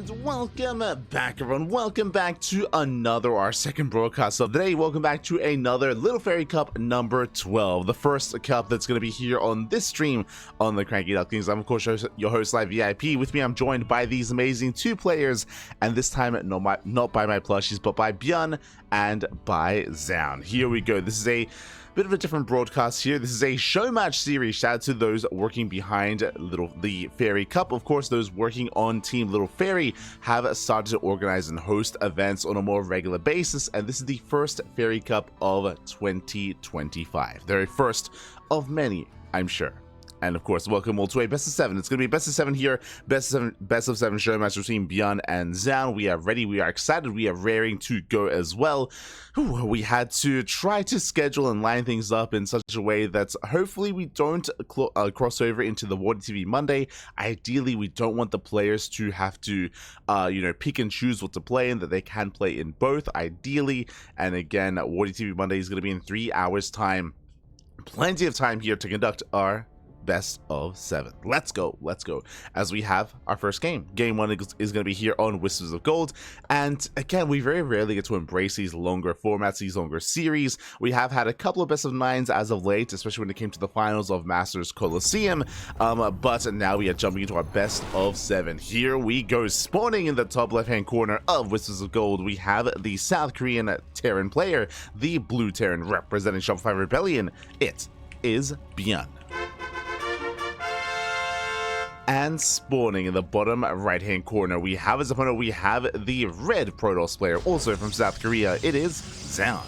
And welcome back, everyone. Welcome back to our second broadcast of the day. Welcome back to another Little Fairy Cup number 12, the first cup that's going to be here on this stream on the CranKy Ducklings. I'm, of course, your host, Live VIP. With me, I'm joined by these amazing two players, and this time, not by my plushies, but by ByuN and by Zoun. Here we go. This is a bit of a different broadcast here. This is a ShowMatch series. Shout out to those working behind the Fairy Cup. Of course, those working on Team Little Fairy have started to organize and host events on a more regular basis, and this is the first Fairy Cup of 2025. The very first of many, I'm sure. And of course, welcome all to a best of 7. It's going to be best of 7 here, best of 7 show match between ByuN and Zoun. We are ready, we are excited, we are raring to go as well. We had to try to schedule and line things up in such a way that hopefully we don't cross over into the Wardy TV Monday. Ideally, we don't want the players to have to, pick and choose what to play in, that they can play in both, ideally. And again, Wardy TV Monday is going to be in 3 hours' time. Plenty of time here to conduct our best of 7. Let's go, as we have our first game. Game 1 is going to be here on Whispers of Gold, and again, we very rarely get to embrace these longer formats, these longer series. We have had a couple of best of 9s as of late, especially when it came to the finals of Masters Coliseum, but now we are jumping into our best of 7. Here we go. Spawning in the top left hand corner of Whispers of Gold, we have the South Korean Terran player, the blue Terran representing Shopify Rebellion. It is ByuN. And spawning in the bottom right hand corner, we have as opponent, we have the red Protoss player, also from South Korea. It is Zoun.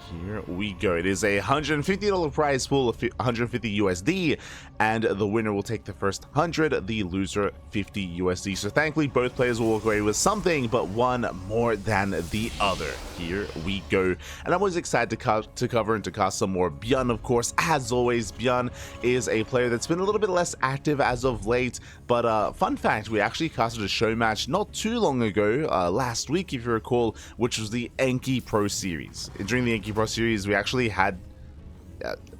Here we go. It is a $150 prize pool of 150 USD, and the winner will take the first 100, the loser 50 USD. So thankfully, both players will walk away with something, but one more than the other. Here we go. And I'm always excited to cover and to cast some more ByuN, of course. As always, ByuN is a player that's been a little bit less active as of late, but fun fact, we actually casted a show match not too long ago, last week, if you recall, which was the Enki Pro Series. During the Enki Pro Series, we actually had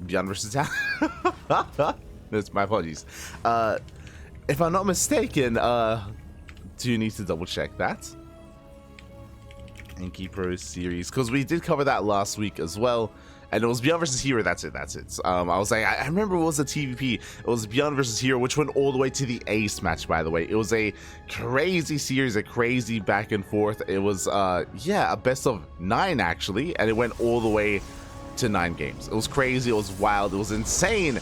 ByuN versus Zoun. That's my apologies. If I'm not mistaken, do you need to double check that? Enki Pro Series, because we did cover that last week as well, and it was ByuN versus Hero. That's it. I was like, I remember it was a TvP. It was ByuN versus Hero, which went all the way to the ace match, by the way. It was a crazy series, a crazy back and forth. It was a best of 9 actually, and it went all the way to 9 games. It was crazy, it was wild, it was insane.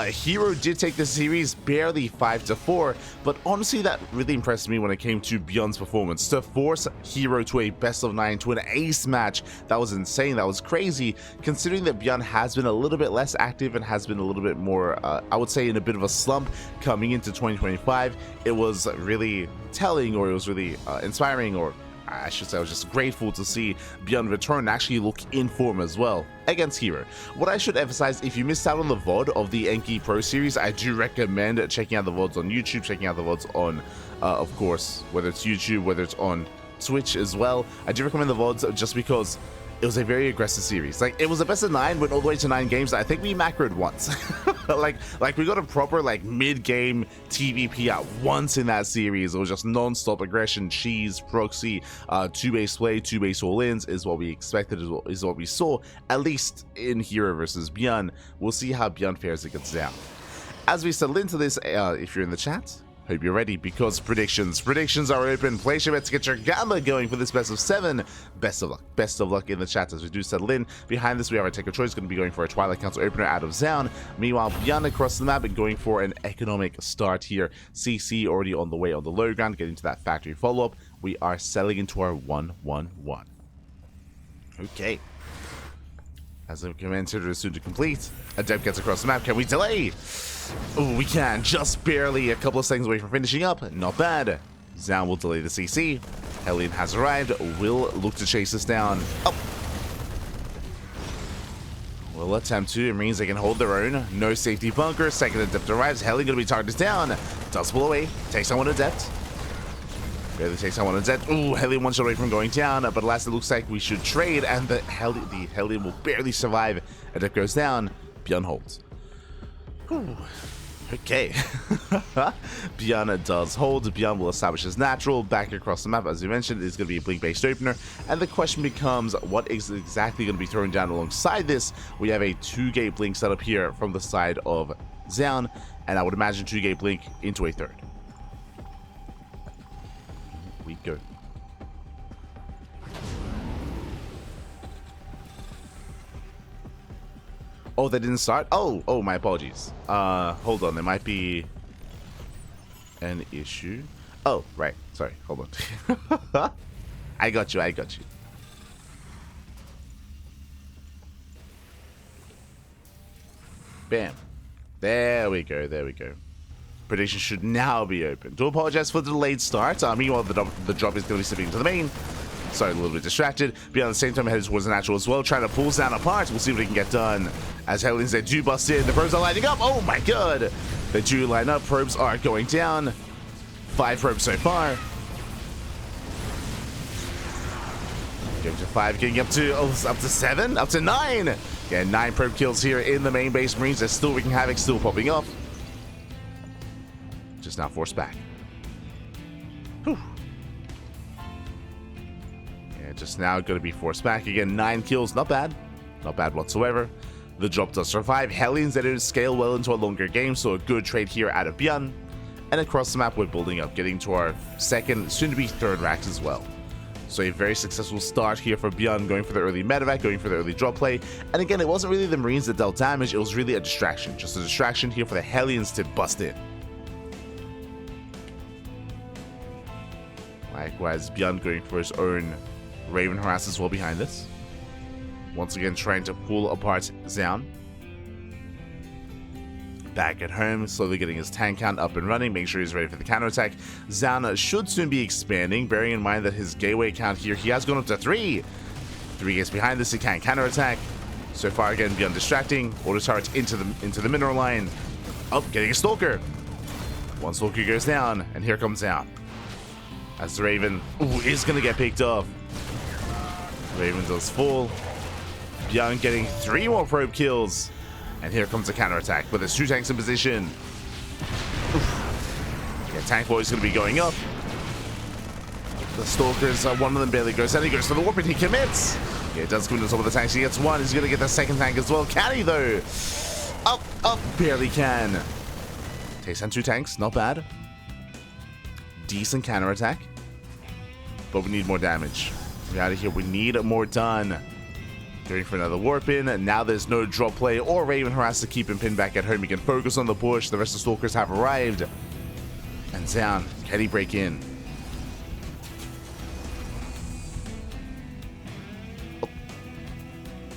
Hero did take the series barely 5-4, but honestly that really impressed me when it came to ByuN's performance. To force Hero to a best of 9, to an ace match, that was insane, that was crazy, considering that ByuN has been a little bit less active and has been a little bit more, I would say, in a bit of a slump coming into 2025. It was really telling, or it was really inspiring, or I should say I was just grateful to see ByuN return and actually look in form as well against Hero. What I should emphasize, if you missed out on the VOD of the Enki Pro Series, I do recommend checking out the VODs on YouTube, checking out the VODs on, of course, whether it's YouTube, whether it's on Twitch as well. I do recommend the VODs just because it was a very aggressive series. Like, it was a best of 9, went all the way to 9 games. I think we macroed once. like we got a proper mid-game TvP at once in that series. It was just non-stop aggression, cheese, proxy, 2-base play, 2-base all-ins is what we expected, is what we saw, at least in Hero versus ByuN. We'll see how ByuN fares against Zoun. As we settle into this, if you're in the chat, hope you're ready, because predictions are open. Place your bets to get your gamma going for this best of 7. Best of luck in the chat as we do settle in. Behind this, we have our Take a Choice, going to be going for a Twilight Council opener out of Zoun. Meanwhile, ByuN across the map and going for an economic start here. CC already on the way on the low ground, getting to that factory follow-up. We are settling into our 1-1-1. Okay. As the command center is soon to complete, Adept gets across the map. Can we delay? Oh, we can. Just barely. A couple of seconds away from finishing up. Not bad. Zoun will delay the CC. Hellion has arrived. Will look to chase us down. Oh. Will attempt to. It means they can hold their own. No safety bunker. Second Adept arrives. Hellion going to be targeted down. Does pull away. Takes on one Adept. Barely takes on one Adept. Ooh, Hellion one shot away from going down, but alas, it looks like we should trade, and the Hellion will barely survive. Adept goes down. ByuN holds. Whew. Okay. ByuN does hold. ByuN will establish his natural back across the map. As you mentioned, it's going to be a blink-based opener. And the question becomes, what is exactly going to be thrown down alongside this? We have a 2-gate blink set up here from the side of Zoun. And I would imagine 2-gate blink into a third. We go. Oh, they didn't start? Oh, my apologies. Hold on, there might be an issue. Oh, right. Sorry, hold on. I got you. Bam. There we go. Prediction should now be open. Do apologize for the delayed start. Meanwhile, the drop is going to be slipping into the main. Sorry, a little bit distracted. But at the same time, headed towards the natural as well, trying to pull Zoun apart. We'll see what he can get done. As Hellions, they do bust in. The probes are lining up. Oh my god! They do line up. Probes are going down. 5 probes so far. Going to 5, getting up to 7, up to 9. Yeah, 9 probe kills here in the main base. Marines are still wreaking havoc, still popping up. Just now forced back. Whew. Just now going to be forced back again. 9 kills, not bad whatsoever. The drop does survive. Hellions, they didn't scale well into a longer game, so a good trade here out of ByuN. And across the map, we're building up, getting to our second, soon to be third racks as well. So a very successful start here for ByuN, going for the early medevac, going for the early drop play. And again, it wasn't really the Marines that dealt damage, it was really a distraction. Just a distraction here for the Hellions to bust in. Likewise, ByuN going for his own Raven harass as well behind this. Once again, trying to pull apart Zoun. Back at home, slowly getting his tank count up and running, make sure he's ready for the counterattack. Zoun should soon be expanding, bearing in mind that his gateway count here, he has gone up to 3. 3 gates behind this, he can't counterattack. So far, again, ByuN distracting. Order turrets into the mineral line. Oh, getting a Stalker. 1 Stalker goes down, and here comes Zoun. As the Raven is going to get picked off. Raven does fall. ByuN getting 3 more probe kills. And here comes the counterattack with his 2 tanks in position. Yeah, tank boy is going to be going up. The Stalkers, one of them barely goes down. He goes for the warp and he commits. Yeah, it does come into some of the tanks. He gets 1. He's going to get the second tank as well. Can he though? Up, barely can. Takes down 2 tanks, not bad. Decent counterattack. But we need more damage. We're out of here. We need more done. Going for another warp in. And now there's no drop play or Raven harass to keep him pinned back at home. He can focus on the push. The rest of the Stalkers have arrived. And Zoun, can he break in? Oh.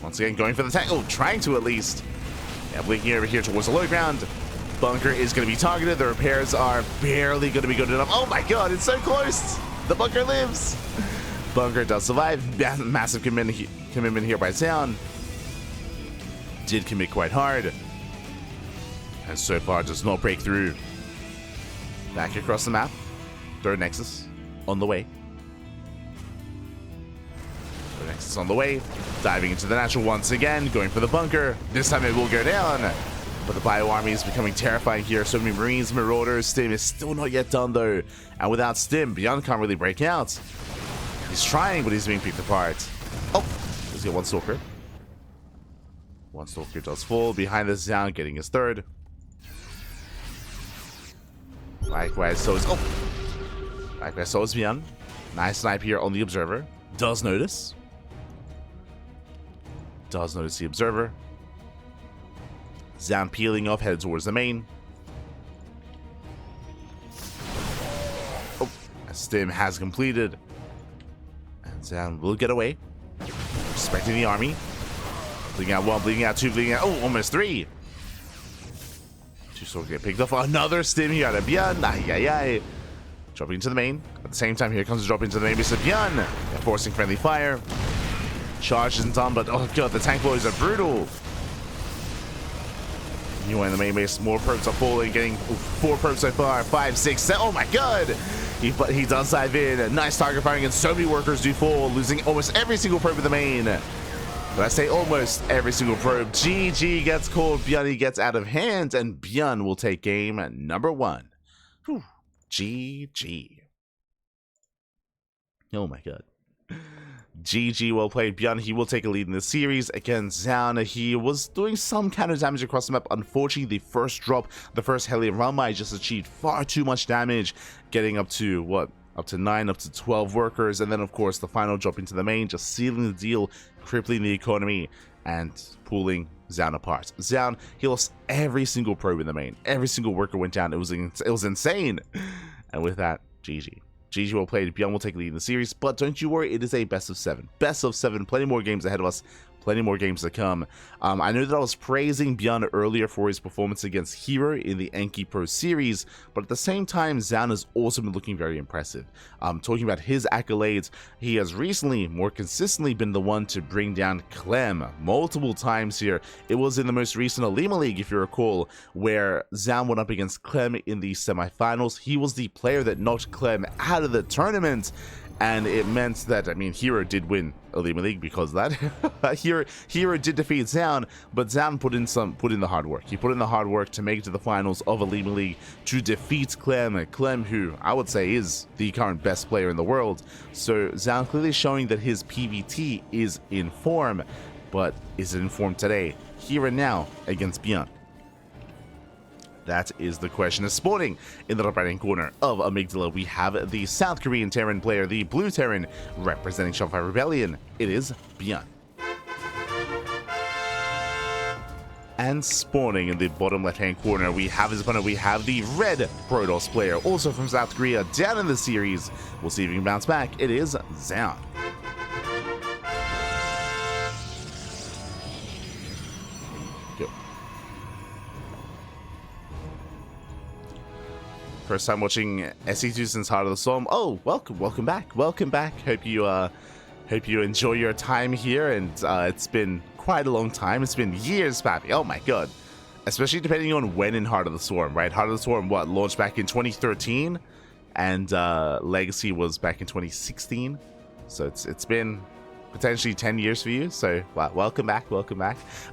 Once again, going for the tank. Oh, trying to at least. Yeah, blinking over here towards the low ground. Bunker is going to be targeted. The repairs are barely going to be good enough. Oh my god, it's so close. The bunker lives. Bunker does survive. Massive commitment here by Zoun. Did commit quite hard. And so far does not break through. Back across the map. Third Nexus on the way. Third Nexus on the way. Diving into the natural once again. Going for the bunker. This time it will go down. But the Bio army is becoming terrifying here. So many Marines, Marauders. Stim is still not yet done though. And without Stim, ByuN can't really break out. He's trying, but he's being picked apart. Oh, he's got 1 Stalker. 1 Stalker does fall. Behind this, Zoun getting his 3rd. Likewise, so is ByuN. Nice snipe here on the Observer. Does notice the Observer. Zoun peeling off, headed towards the main. Oh, Stim has completed. And Zoun will get away. Respecting the army. Bleeding out 1, bleeding out 2, bleeding out. Oh, almost 3. 2 soldiers get picked off. Another Stim here out of ByuN. Ay. Dropping into the main. At the same time, here comes the drop into the main base of ByuN. They're forcing friendly fire. Charge isn't on, but oh god, the tank boys are brutal. You in the main base, more probes are falling, getting 4 probes so far, 5, 6, 7. Oh my god! He does dive in. Nice target firing, and so many workers do fall, losing almost every single probe in the main. But I say almost every single probe. GG gets called, ByuN gets out of hand, and ByuN will take game number 1. Whew. GG. Oh my god. GG, well played, ByuN. He will take a lead in the series against Zoun. He was doing some counter damage across the map. Unfortunately, the first drop, the first Hellion Ramai, just achieved far too much damage, getting up to, what, up to 9, up to 12 workers, and then of course the final drop into the main, just sealing the deal, crippling the economy, and pulling Zoun apart. Zoun, he lost every single probe in the main. Every single worker went down. It was insane. And with that, GG. GG, well played. ByuN will take the lead in the series, but don't you worry, it is a best of 7. Best of 7, plenty more games ahead of us, plenty more games to come. I know that I was praising ByuN earlier for his performance against Hero in the Enki Pro series, but at the same time, Zoun has also been looking very impressive. Talking about his accolades, he has recently, more consistently, been the one to bring down Clem multiple times here. It was in the most recent Alima League, if you recall, where Zoun went up against Clem in the semifinals. He was the player that knocked Clem out of the tournament, and it meant that, I mean, Hero did win Alima League because of that. Hero did defeat Zoun, but Zoun put in the hard work. He put in the hard work to make it to the finals of Alima League to defeat Clem. Clem, who I would say is the current best player in the world. So Zoun clearly showing that his PvT is in form, but is it in form today, here and now, against ByuN? That is the question. Is spawning in the top right hand corner of Amygdala, we have the South Korean Terran player, the Blue Terran, representing Shopify Rebellion. It is ByuN. And spawning in the bottom left hand corner, we have his opponent. We have the Red Protoss player, also from South Korea, down in the series. We'll see if he can bounce back. It is Zoun. First time watching SE2 since Heart of the Storm. Oh, welcome back. Hope you enjoy your time here, and it's been quite a long time. It's been years, Pappy. Oh my god. Especially depending on when in Heart of the Storm, right? Heart of the Storm, what, launched back in 2013, and Legacy was back in 2016. So it's been potentially 10 years for you. So welcome back.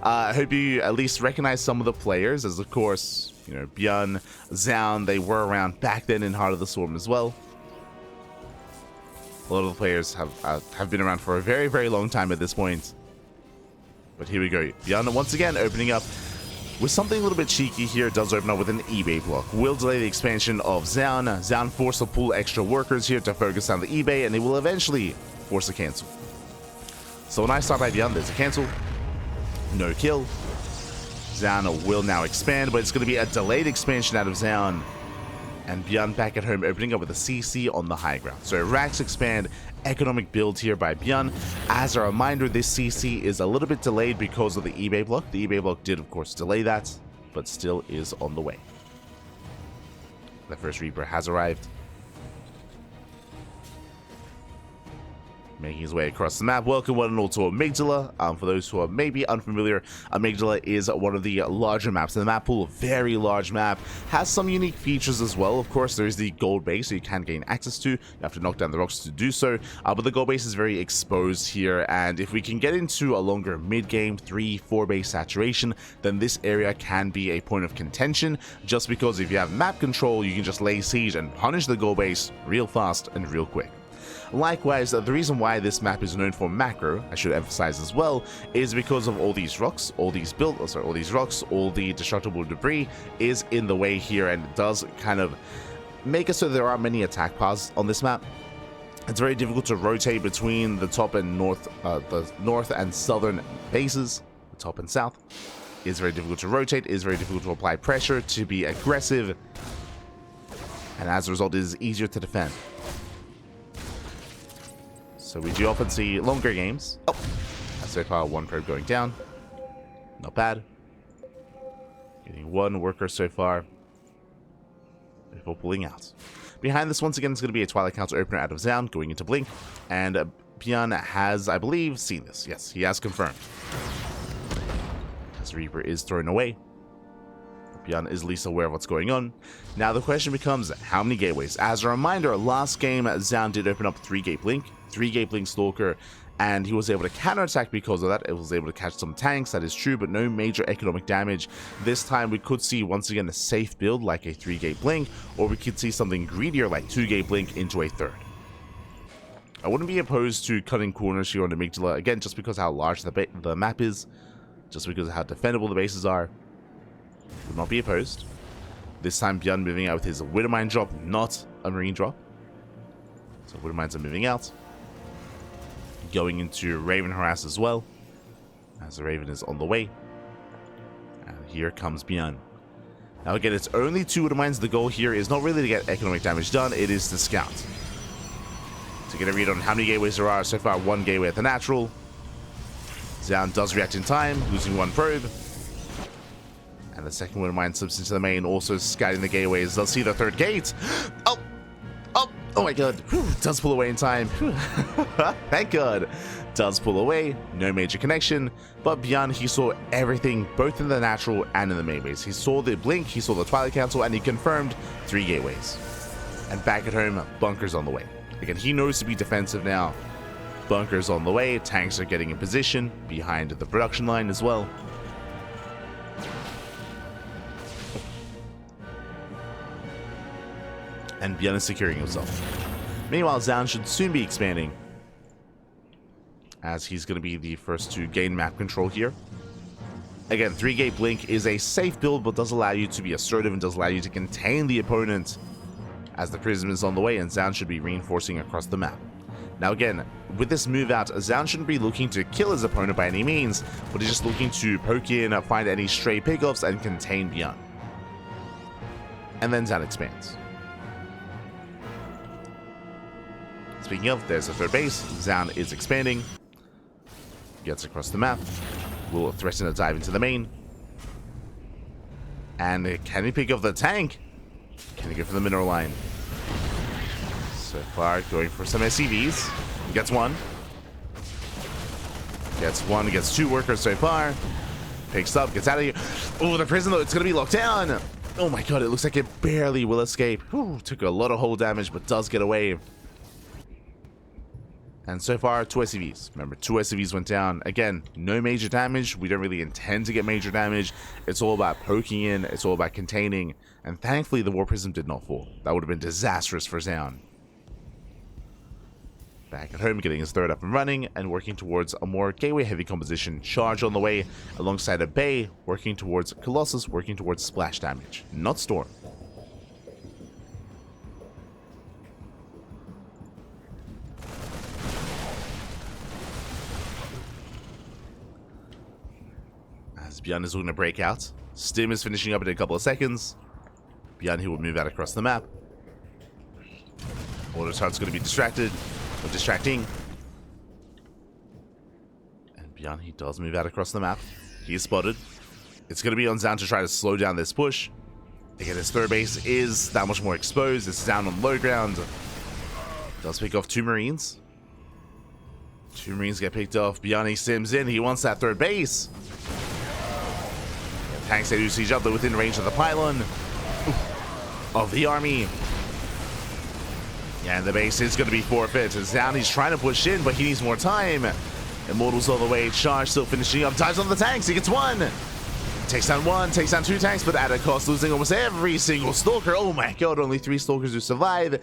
I hope you at least recognize some of the players, as of course, you know, ByuN, Zoun, they were around back then in Heart of the Storm as well. A lot of the players have been around for a very, very long time at this point. But here we go. ByuN once again opening up with something a little bit cheeky here. It does open up with an eBay block. Will delay the expansion of Zoun. Zoun forced to pull extra workers here to focus on the eBay, and they will eventually force a cancel. So when I start by ByuN, there's a cancel. No kill. Zoun will now expand, but it's going to be a delayed expansion out of Zoun. And ByuN back at home opening up with a CC on the high ground. So racks expand, economic build here by ByuN. As a reminder, this CC is a little bit delayed because of the eBay block. The eBay block did, of course, delay that, but still is on the way. The first Reaper has arrived, making his way across the map. Welcome one and all to Amygdala. For those who are maybe unfamiliar, Amygdala is one of the larger maps in the map pool. Very large map. Has some unique features as well. Of course, there is the gold base so you can gain access to. You have to knock down the rocks to do so. But the gold base is very exposed here, and if we can get into a longer mid-game 3-4 base saturation, then this area can be a point of contention, just because if you have map control, you can just lay siege and punish the gold base real fast and real quick. Likewise, the reason why this map is known for macro, I should emphasize as well, is because of all these rocks, all the destructible debris is in the way here, and it does kind of make it so there are many attack paths on this map. It's very difficult to rotate between the top and north, the north and southern bases, the top and south. It's very difficult to rotate, it's very difficult to apply pressure, to be aggressive, and as a result, it is easier to defend. So we do often see longer games. Oh, so far one probe going down. Not bad. Getting one worker so far before pulling out. Behind this, once again, is going to be a Twilight Council opener out of Zoun going into Blink. And ByuN has, I believe, seen this. Yes, he has confirmed. As Reaper is thrown away. ByuN is at least aware of what's going on. Now the question becomes, how many gateways? As a reminder, last game, Zoun did open up 3-gate Blink, 3-gate Blink Stalker, and he was able to counterattack because of that. It was able to catch some tanks, that is true, but no major economic damage. This time we could see once again a safe build like a 3-gate blink, or we could see something greedier like 2-gate blink into a third. I wouldn't be opposed to cutting corners here on the Amygdala, again, just because how large the map is, just because of how defendable the bases are. Would not be opposed. This time ByuN moving out with his Widowmine drop, not a Marine drop. So Widowmines are moving out. Going into Raven harass as well, as the Raven is on the way. And here comes ByuN. Now again, it's only 2 Widowmines. The goal here is not really to get economic damage done, it is to scout. To get a read on how many gateways there are. So far, 1 gateway at the natural. Zoun does react in time, losing 1 probe. And the second Widowmine slips into the main, also scouting the gateways. They'll see the 3rd gate. Oh my god. Whew, does pull away in time. Thank god. Does pull away. No major connection. But ByuN, he saw everything, both in the natural and in the main base. He saw the blink, he saw the Twilight Council, and he confirmed 3 gateways. And back at home, bunkers on the way. Again, he knows to be defensive now. Bunkers on the way. Tanks are getting in position behind the production line as well. And ByuN is securing himself. Meanwhile, Zoun should soon be expanding, as he's going to be the first to gain map control here. Again, 3-gate blink is a safe build, but does allow you to be assertive and does allow you to contain the opponent, as the Prism is on the way and Zoun should be reinforcing across the map. Now again, with this move out, Zoun shouldn't be looking to kill his opponent by any means, but he's just looking to poke in, find any stray pickoffs, and contain ByuN. And then Zoun expands. Speaking of, there's the 3rd base. Zoun is expanding. Gets across the map. Will threaten to dive into the main. And can he pick up the tank? Can he go for the mineral line? So far, going for some SCVs. Gets 1. Gets 1, gets 2 workers so far. Picks up, gets out of here. Oh, the prison, though, it's going to be locked down. Oh my god, it looks like it barely will escape. Whew, took a lot of hull damage, but does get away. And so far, 2 SCVs. Remember, 2 SCVs went down. Again, no major damage. We don't really intend to get major damage. It's all about poking in. It's all about containing. And thankfully, the War Prism did not fall. That would have been disastrous for Zoun. Back at home, getting his 3rd up and running, and working towards a more gateway-heavy composition. Charge on the way, alongside a Bay, working towards Colossus, working towards splash damage. Not Storm. ByuN is going to break out. Stim is finishing up in a couple of seconds. ByuN, he will move out across the map. Autotart's going to be distracted, or distracting. And ByuN, he does move out across the map. He is spotted. It's going to be on Zoun to try to slow down this push. Again, his 3rd base is that much more exposed. It's down on low ground. Does pick off 2 Marines. 2 Marines get picked off. ByuN, he sims in. He wants that 3rd base. Tanks, they do see each other within range of the pylon of the army. Yeah, and the base is going to be forfeit. Zoun, he's trying to push in, but he needs more time. Immortals all the way. Charge still finishing up. Dives on the tanks. He gets 1. Takes down 1. Takes down 2 tanks, but at a cost, losing almost every single Stalker. Oh my god, only 3 Stalkers who survive.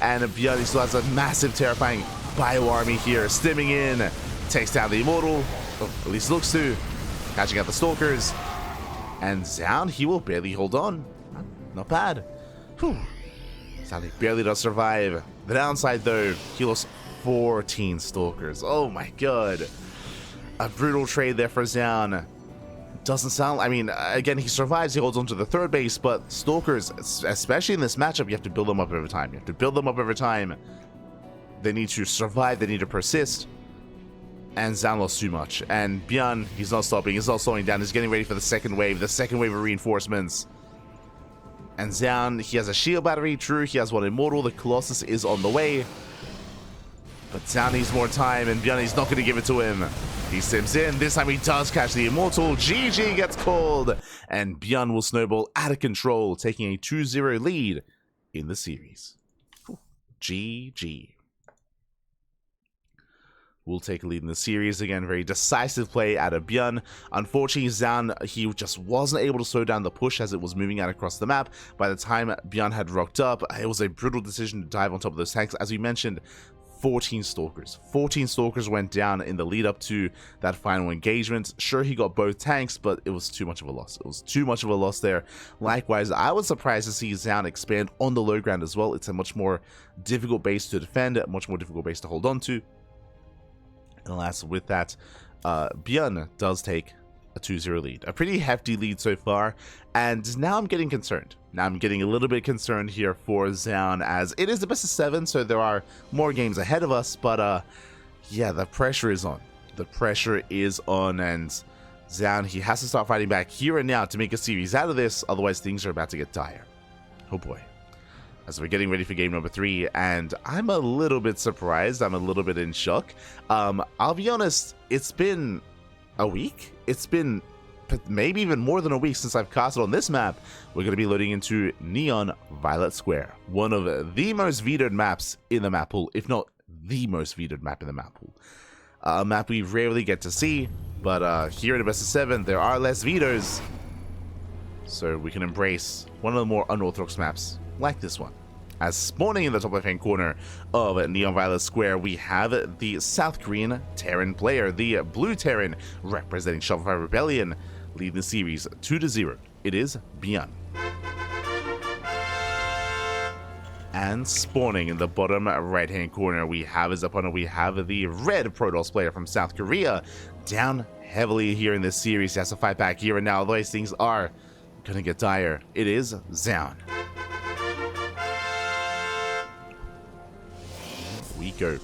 And ByuN still has a massive, terrifying bio army here. Stimming in. Takes down the Immortal. Oh, at least looks to. Catching out the Stalkers. And Zoun, he will barely hold on. Not bad. Whew. Zoun, he barely does survive. The downside, though, he lost 14 Stalkers. Oh my god. A brutal trade there for Zoun. Doesn't sound... I mean, again, he survives. He holds on to the 3rd base, but Stalkers, especially in this matchup, you have to build them up over time. You have to build them up over time. They need to survive. They need to persist. And Zoun lost too much. And ByuN, he's not stopping. He's not slowing down. He's getting ready for the second wave of reinforcements. And Zoun, he has a shield battery. True, he has 1 Immortal. The Colossus is on the way. But Zoun needs more time, and ByuN, he's not going to give it to him. He sims in. This time he does catch the Immortal. GG gets called. And ByuN will snowball out of control, taking a 2-0 lead in the series. GG. will take a lead in the series. Again, very decisive play out of ByuN. Unfortunately, Zoun, he just wasn't able to slow down the push as it was moving out across the map. By the time ByuN had rocked up, it was a brutal decision to dive on top of those tanks. As we mentioned, 14 Stalkers went down in the lead up to that final engagement. Sure, he got both tanks, but it was too much of a loss. It was too much of a loss there. Likewise, I was surprised to see Zoun expand on the low ground as well. It's a much more difficult base to defend, a much more difficult base to hold on to. And alas, with that, ByuN does take a 2-0 lead. A pretty hefty lead so far, and now I'm getting concerned. Now I'm getting a little bit concerned here for Zoun, as it is the best of 7, so there are more games ahead of us, but yeah, the pressure is on. The pressure is on, and Zoun, he has to start fighting back here and now to make a series out of this, otherwise things are about to get dire. Oh boy. As we're getting ready for game number 3, and I'm a little bit surprised, I'm a little bit in shock. I'll be honest, it's been a week? It's been maybe even more than a week since I've casted on this map. We're going to be loading into Neon Violet Square, one of the most vetoed maps in the map pool, if not the most vetoed map in the map pool. A map we rarely get to see, but here in the best of 7, there are less vetoes, so we can embrace one of the more unorthodox maps like this one. As spawning in the top left-hand corner of Neon Violet Square, we have the South Korean Terran player, the Blue Terran, representing Shopify Rebellion, leading the series 2-0. It is ByuN. And spawning in the bottom right-hand corner, we have his opponent. We have the Red Protoss player from South Korea, down heavily here in this series. He has to fight back here and now. Otherwise, things are gonna get dire. It is Zoun. We go.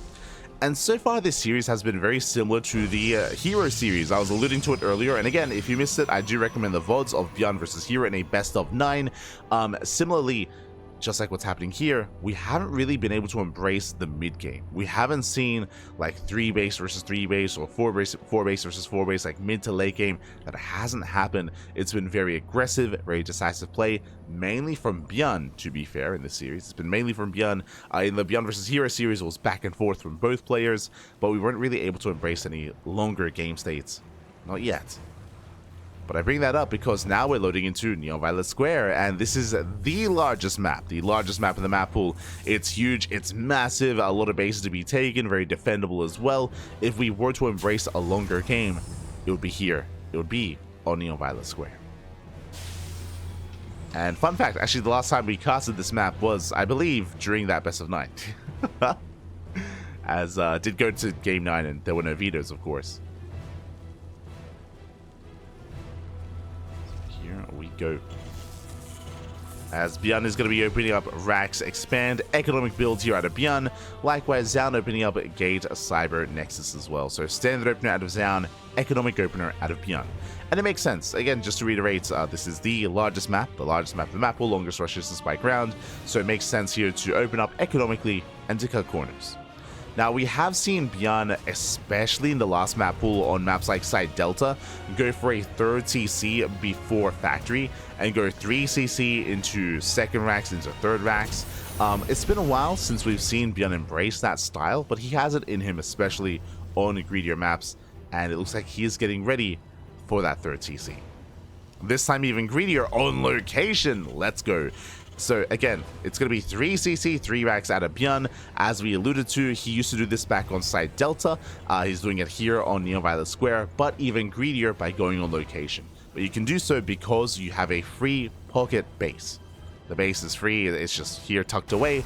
And so far this series has been very similar to the Hero series. I was alluding to it earlier, and again, if you missed it, I do recommend the VODs of ByuN versus Hero in a best of 9. Similarly, just like what's happening here, we haven't really been able to embrace the mid game. We haven't seen like 3 base versus 3 base or 4 base versus 4 base, like mid to late game. That hasn't happened. It's been very aggressive, very decisive play, mainly from ByuN, to be fair, in this series. It's been mainly from ByuN. In the ByuN versus Hero series, it was back and forth from both players, but we weren't really able to embrace any longer game states. Not yet. But I bring that up because now we're loading into Neon Violet Square, and this is the largest map in the map pool. It's huge, it's massive, a lot of bases to be taken, very defendable as well. If we were to embrace a longer game, it would be here. It would be on Neon Violet Square. And fun fact, actually the last time we casted this map was, I believe, during that best of 9. As did go to game 9 and there were no vetoes, of course. We go. As ByuN is going to be opening up Racks Expand, economic builds here out of ByuN. Likewise, Zoun opening up Gate Cyber Nexus as well. So standard opener out of Zoun, economic opener out of ByuN. And it makes sense. Again, just to reiterate, this is the largest map of the map pool, longest rush distance by ground. So it makes sense here to open up economically and to cut corners. Now, we have seen ByuN, especially in the last map pool on maps like Site Delta, go for a 3rd CC before Factory and go 3 CC into 2nd racks, into 3rd racks. It's been a while since we've seen ByuN embrace that style, but he has it in him, especially on greedier maps, and it looks like he is getting ready for that 3rd CC. This time even greedier on location. Let's go. So again, it's going to be 3 CC, 3 racks out of ByuN. As we alluded to, he used to do this back on Site Delta. He's doing it here on Neon Violet Square, but even greedier by going on location. But you can do so because you have a free pocket base. The base is free, it's just here tucked away.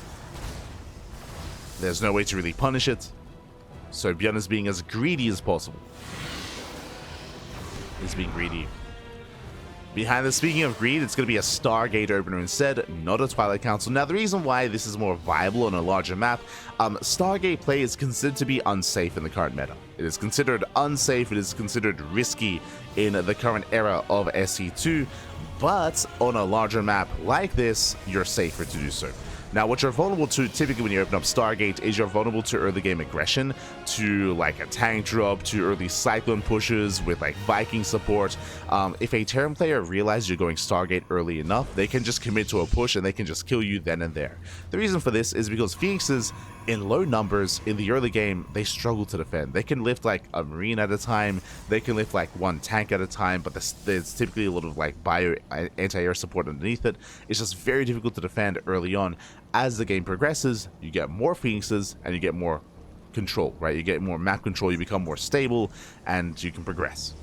There's no way to really punish it. So ByuN is being as greedy as possible. He's being greedy. Behind this, speaking of greed, it's going to be a Stargate opener instead, not a Twilight Council. Now, the reason why this is more viable on a larger map, Stargate play is considered to be unsafe in the current meta. It is considered unsafe, it is considered risky in the current era of SC2, but on a larger map like this, you're safer to do so. Now, what you're vulnerable to typically when you open up Stargate is you're vulnerable to early game aggression, to like a tank drop, to early Cyclone pushes with like Viking support. If a Terran player realizes you're going Stargate early enough, they can just commit to a push and they can just kill you then and there. The reason for this is because Phoenixes, in low numbers in the early game, they struggle to defend. They can lift like a Marine at a time, they can lift like one tank at a time, but there's typically a lot of like bio anti-air support underneath it. It's just very difficult to defend early on. As the game progresses, you get more Phoenixes and you get more control, right? You get more map control, you become more stable, and you can progress.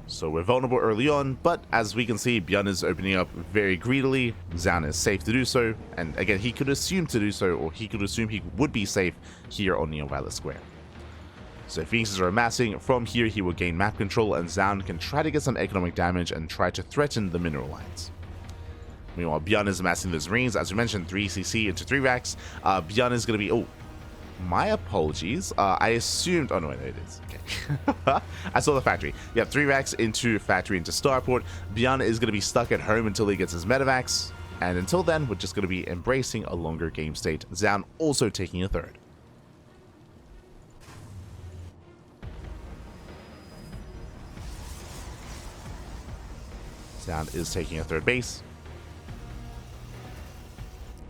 So we're vulnerable early on, but as we can see, ByuN is opening up very greedily. Zoun is safe to do so, and again, he could assume to do so, or he could assume he would be safe here on Neon Violet Square. So Phoenixes are amassing. From here, he will gain map control, and Zoun can try to get some economic damage and try to threaten the mineral lines. Meanwhile, ByuN is amassing those Marines. As we mentioned, 3 CC into 3 racks. ByuN is going to be... Oh, my apologies. I assumed... Oh, no, wait, it is. Okay. I saw the factory. You have 3 racks into factory into starport. ByuN is going to be stuck at home until he gets his medevacs. And until then, we're just going to be embracing a longer game state. Zoun also taking a third. Zoun is taking a third base.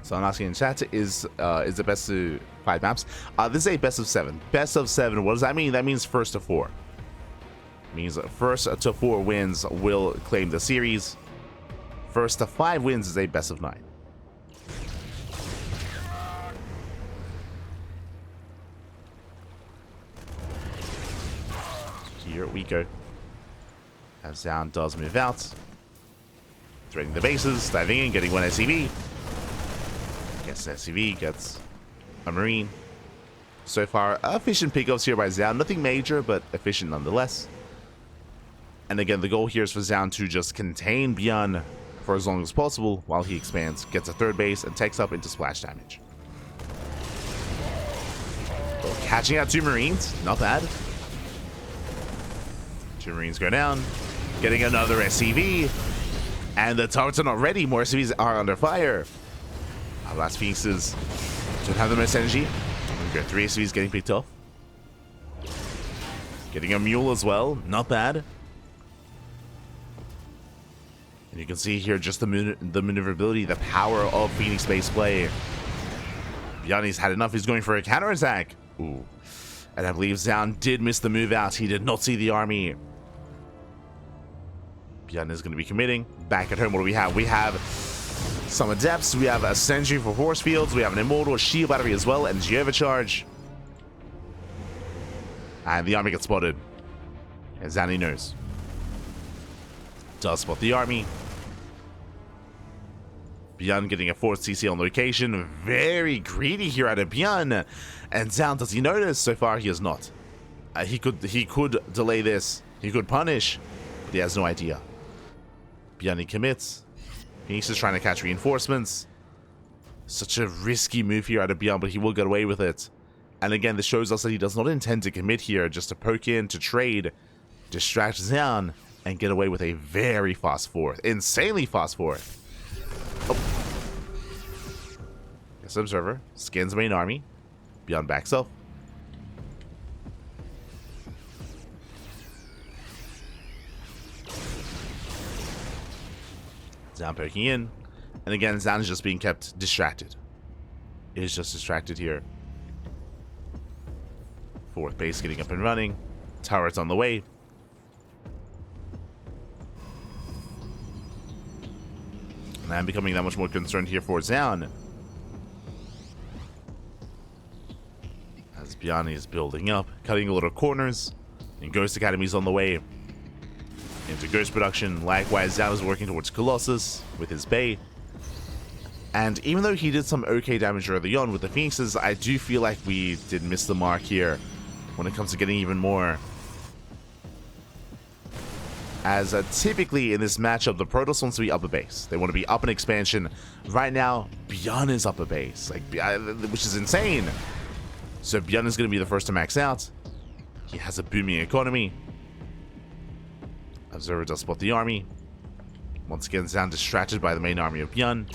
So I'm asking in chat, is it best of 5 maps? This is a best of 7. Best of 7, what does that mean? That means first to 4. It means first to 4 wins will claim the series. First to 5 wins is a best of 9. Here we go. As Zoun does move out. Threading the bases, diving in, getting one SCV. Gets an SCV, gets a Marine. So far, efficient pickups here by Zoun. Nothing major, but efficient nonetheless. And again, the goal here is for Zoun to just contain ByuN for as long as possible while he expands, gets a third base, and takes up into splash damage. Well, catching out 2 Marines, not bad. 2 Marines go down, getting another SCV. And the turrets are not ready. More SCVs are under fire. Our last Phoenixes don't have the most energy. We've got 3 SCVs getting picked off. Getting a mule as well. Not bad. And you can see here just the maneuverability, the power of Phoenix base play. ByuN's had enough. He's going for a counterattack. Ooh. And I believe Zoun did miss the move out. He did not see the army. ByuN is going to be committing. Back at home, what do we have? We have some Adepts. We have a Sentry for Force Fields. We have an Immortal Shield Battery as well, and Overcharge. And the army gets spotted. And Zanny knows. Does spot the army. ByuN getting a 4th CC on location. Very greedy here out of ByuN. And Zoun, does he notice? So far, he has not. He could delay this. He could punish. But he has no idea. ByuN commits. Phoenix is trying to catch reinforcements. Such a risky move here out of ByuN, but he will get away with it. And again, this shows us that he does not intend to commit here, just to poke in, to trade, distract Zoun, and get away with a very fast 4th. Insanely fast 4th. Oh. Yes, observer. Scans main army. ByuN backs up. Zoun poking in. And again, Zoun is just being kept distracted. It is just distracted here. 4th base getting up and running. Turrets on the way. And I'm becoming that much more concerned here for Zoun. As ByuN is building up, cutting a lot of corners. And Ghost Academy's on the way. Into Ghost production. Likewise, Zoun is working towards Colossus with his Bay. And even though he did some okay damage early on with the Phoenixes, I do feel like we did miss the mark here when it comes to getting even more. As typically in this matchup, the Protoss wants to be up a base. They want to be up an expansion. Right now, ByuN is up a base, which is insane. So ByuN is going to be the first to max out. He has a booming economy. Observer does spot the army. Once again, Zoun distracted by the main army of ByuN.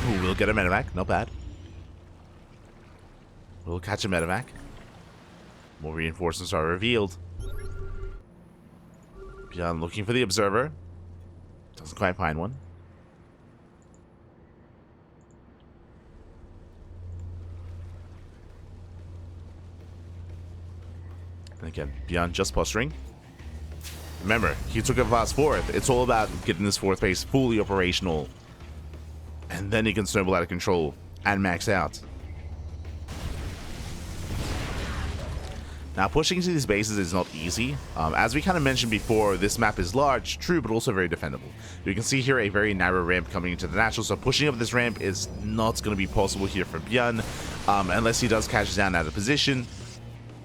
Ooh, we'll get a medevac. Not bad. We'll catch a medevac. More reinforcements are revealed. ByuN looking for the observer. Doesn't quite find one. And again, ByuN just posturing. Remember, he took a fast fourth. It's all about getting this fourth base fully operational. And then he can snowball out of control and max out. Now, pushing into these bases is not easy. As we kind of mentioned before, this map is large, true, but also very defendable. You can see here a very narrow ramp coming into the natural, so pushing up this ramp is not going to be possible here for ByuN, unless he does catch Zoun out of position.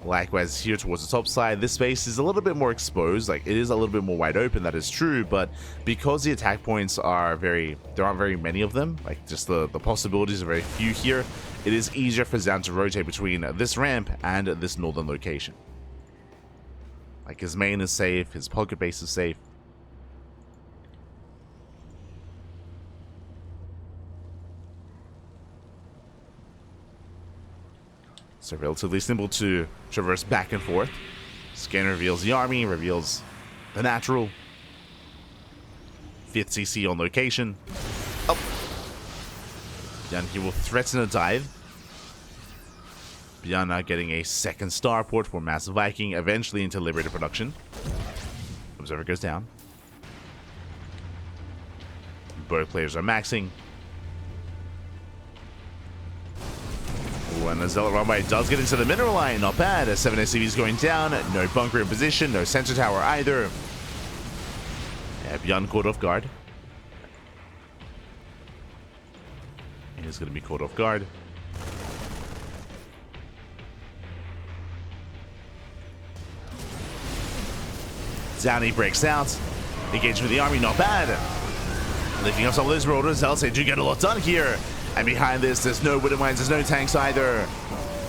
Likewise, here towards the top side, this space is a little bit more exposed. Like, it is a little bit more wide open, that is true, but because the attack points are there aren't very many of them, like, just the possibilities are very few here, it is easier for Zoun to rotate between this ramp and this northern location. Like, his main is safe, his pocket base is safe. So relatively simple to traverse back and forth. Scan reveals the army, reveals the natural. 5th CC on location. Oh! ByuN here will threaten a dive. ByuN now getting a second starport for Massive Viking, eventually into Liberator production. Observer goes down. Both players are maxing. And the Zealot runway does get into the mineral line, not bad. 7 SCVs going down, no bunker in position, no sensor tower either. Yeah, ByuN caught off guard. He's going to be caught off guard. Zoun breaks out. Engagement with the army, not bad. Lifting up some of those marauders, Zealots, they do get a lot done here. And behind this, there's no wooden mines, there's no tanks either.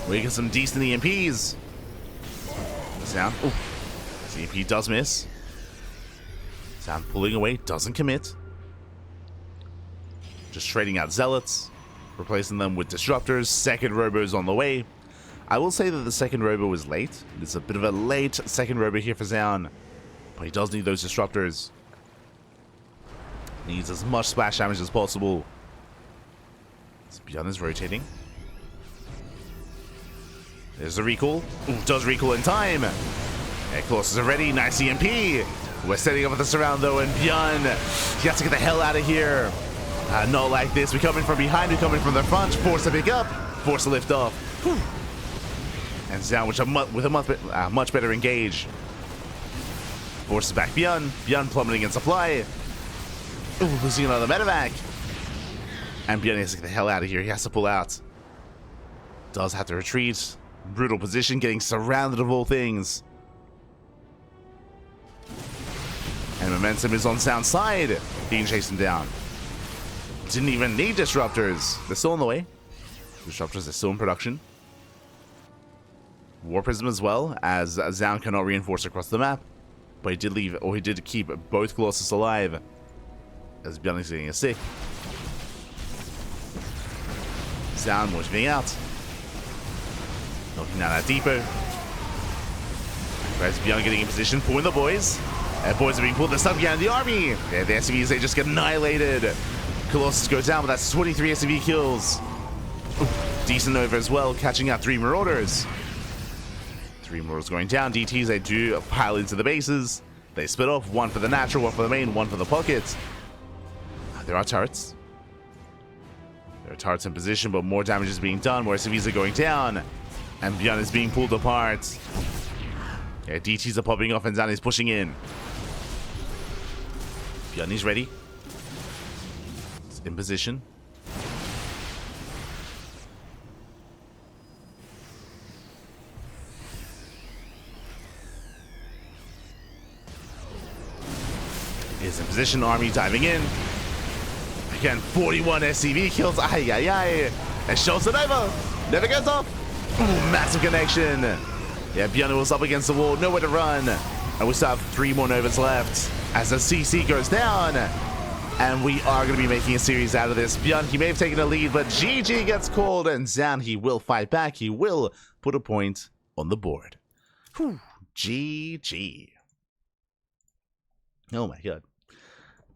We get some decent EMPs. Zoun, ooh, this EMP does miss. Zoun pulling away, doesn't commit. Just trading out Zealots, replacing them with Disruptors. Second Robo's on the way. I will say that the second Robo was late. It's a bit of a late second Robo here for Zoun, but he does need those Disruptors. Needs as much splash damage as possible. ByuN is rotating. There's the recall. Ooh, does recall in time. Yeah, Colossus are ready. Nice EMP. We're setting up with the surround though, and ByuN, he has to get the hell out of here. Not like this. We come in from behind, we come in from the front. Force to pick up, force to lift off. Whew. And Zoun with a much better engage. Forces back ByuN. ByuN plummeting in supply. Ooh, losing another medevac. And ByuN has to get the hell out of here. He has to pull out. Does have to retreat. Brutal position, getting surrounded of all things. And momentum is on Zoun's side. Being chased him down. Didn't even need Disruptors. They're still on the way. Disruptors are still in production. War Prism as well, as Zoun cannot reinforce across the map. But he did leave, or he did keep both Colossus alive. As ByuN is getting a sick. Zoun moving out. Knocking down that depot. Whereas ByuN getting in position, pulling the boys. Boys are being pulled, they're stuck behind the army. Yeah, the SCVs, they just get annihilated. Colossus goes down, but that's 23 SCV kills. Ooh, decent over as well, catching out 3 Marauders. 3 Marauders going down. DTs, they do pile into the bases. They split off, 1 for the natural, 1 for the main, 1 for the pockets. There are turrets. There are turrets in position, but more damage is being done. More SCVs are going down. And ByuN is being pulled apart. Yeah, DTs are popping off and Zoun is pushing in. ByuN is ready. It's in position. Is in position, army diving in. Again, 41 SCV kills. Ay, ay, ay. And shows it over. Never gets off. Ooh, massive connection. Yeah, ByuN was up against the wall. Nowhere to run. And we still have 3 more Novas left as the CC goes down. And we are going to be making a series out of this. ByuN, he may have taken a lead, but GG gets called. And Zoun, he will fight back. He will put a point on the board. Whew. GG. Oh my god.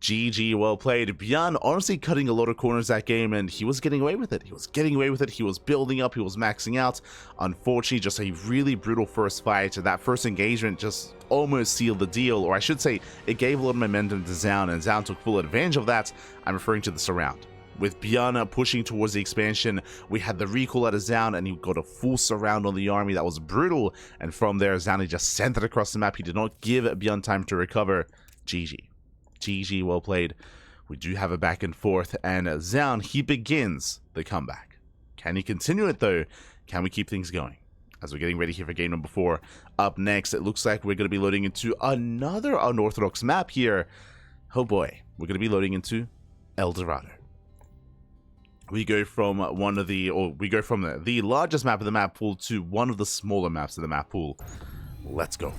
GG, well played. ByuN honestly cutting a lot of corners that game, and he was getting away with it. He was getting away with it. He was building up. He was maxing out. Unfortunately, just a really brutal first fight. That first engagement just almost sealed the deal, or I should say, it gave a lot of momentum to Zoun, and Zoun took full advantage of that. I'm referring to the surround. With ByuN pushing towards the expansion, we had the recall out of Zoun, and he got a full surround on the army. That was brutal, and from there, Zoun just sent it across the map. He did not give ByuN time to recover. GG. GG, well played. We do have a back and forth, and Zoun, he begins the comeback. Can he continue it, though? Can we keep things going? As we're getting ready here for game number 4. Up next, it looks like we're going to be loading into another unorthodox map here. Oh boy, we're going to be loading into El Dorado. We go from the largest map of the map pool to one of the smaller maps of the map pool. Let's go.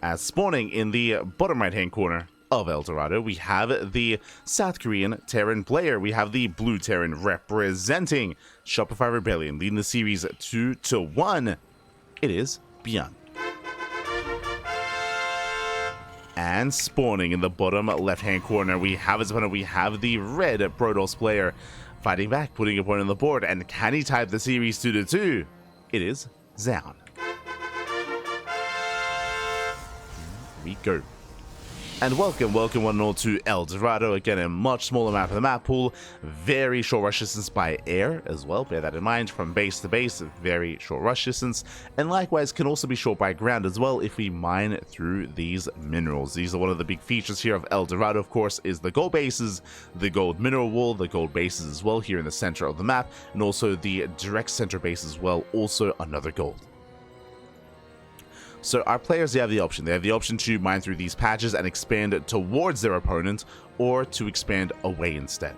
As spawning in the bottom right-hand corner of El Dorado, we have the South Korean Terran player. We have the blue Terran representing Shopify Rebellion, leading the series 2-1. It is ByuN. And spawning in the bottom left-hand corner, we have his opponent. We have the red Protoss player fighting back, putting a point on the board. And can he type the series 2-2? It is Zoun. We go. And welcome one and all to El Dorado. Again, a much smaller map of the map pool. Very short rush distance by air as well. Bear that in mind. From base to base, very short rush distance. And likewise, can also be short by ground as well if we mine through these minerals. These are one of the big features here of El Dorado, of course, is the gold bases, the gold mineral wall, the gold bases as well here in the center of the map, and also the direct center base as well, also another gold. So our players, they have the option. They have the option to mine through these patches and expand towards their opponent, or to expand away instead.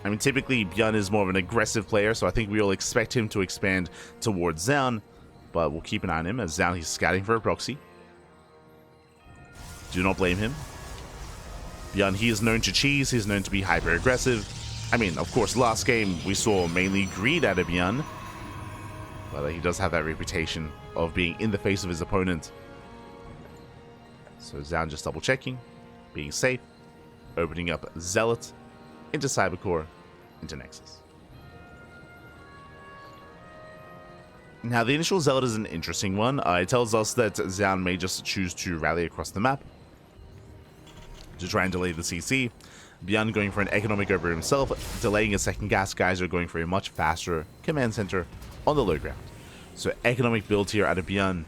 I mean, typically ByuN is more of an aggressive player, so I think we'll expect him to expand towards Zoun, but we'll keep an eye on him as Zoun, he's scouting for a proxy. Do not blame him. ByuN, he is known to cheese, he's known to be hyper aggressive. I mean, of course, last game we saw mainly greed out of ByuN. But he does have that reputation of being in the face of his opponent. So Zoun just double checking, being safe, opening up Zealot into Cybercore, into Nexus. Now the initial Zealot is an interesting one. It tells us that Zoun may just choose to rally across the map to try and delay the CC. ByuN going for an economic over himself, delaying a second gas geyser, going for a much faster command center on the low ground. So economic build here out of ByuN,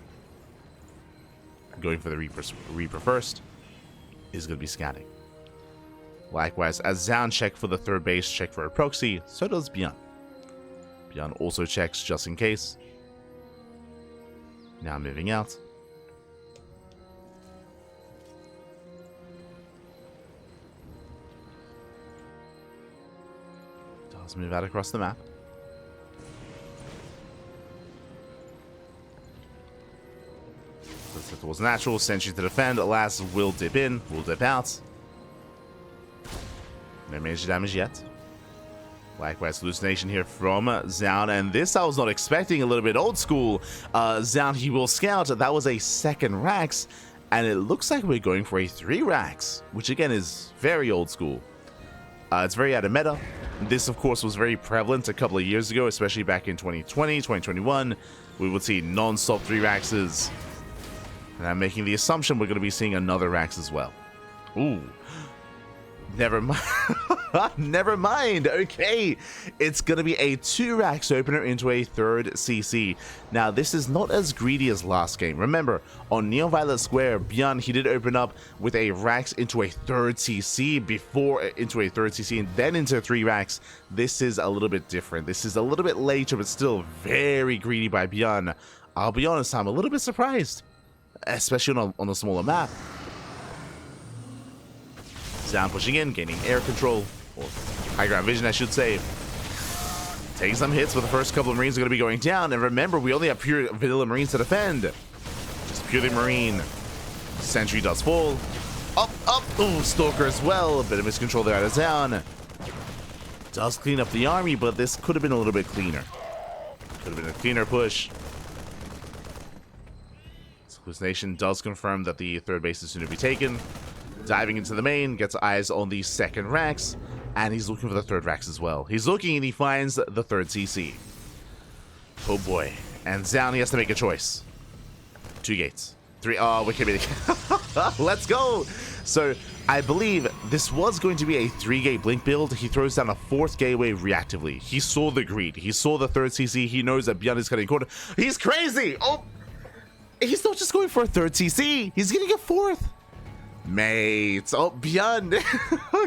going for the Reaper first, is going to be scanning. Likewise, as Zoun check for the third base, check for a proxy, so does ByuN. ByuN also checks just in case. Now moving out. Does move out across the map. It was natural, sentry to defend. Alas, will dip in, will dip out. No major damage yet. Likewise, hallucination here from Zoun, and this I was not expecting, a little bit old school. Zoun, he will scout. That was a second Rax, and it looks like we're going for a 3 Rax, which again is very old school. It's very out of meta. This, of course, was very prevalent a couple of years ago, especially back in 2020, 2021. We would see non-stop 3 Raxes. And I'm making the assumption we're going to be seeing another Rax as well. Ooh. Never mind. Never mind. Okay. It's going to be a 2 Rax opener into a 3rd CC. Now, this is not as greedy as last game. Remember, on Neon Violet Square, ByuN, he did open up with a Rax into a 3rd CC before into a 3rd CC and then into 3 Rax. This is a little bit different. This is a little bit later, but still very greedy by ByuN. I'll be honest, I'm a little bit surprised, especially on a smaller map. Zoun pushing in, gaining air control. or high ground vision, I should say. Taking some hits, but the first couple of Marines are going to be going down. And remember, we only have pure vanilla Marines to defend. Just purely Marine. Sentry does fall. Up. Ooh, Stalker as well. A bit of miscontrol there out of Zoun. Does clean up the army, but this could have been a little bit cleaner. Could have been a cleaner push. Hallucination does confirm that the third base is soon to be taken. Diving into the main, gets eyes on the second racks. And he's looking for the third racks as well. He's looking and he finds the third CC. Oh boy. And Zoun, he has to make a choice. 2 gates. 3. Oh, we can't be. Let's go. So I believe this was going to be a 3-gate blink build. He throws down a 4th gateway reactively. He saw the greed. He saw the third CC. He knows that ByuN is cutting corner. He's crazy. Oh, he's not just going for a 3rd CC. He's getting a 4th. Mate, oh, ByuN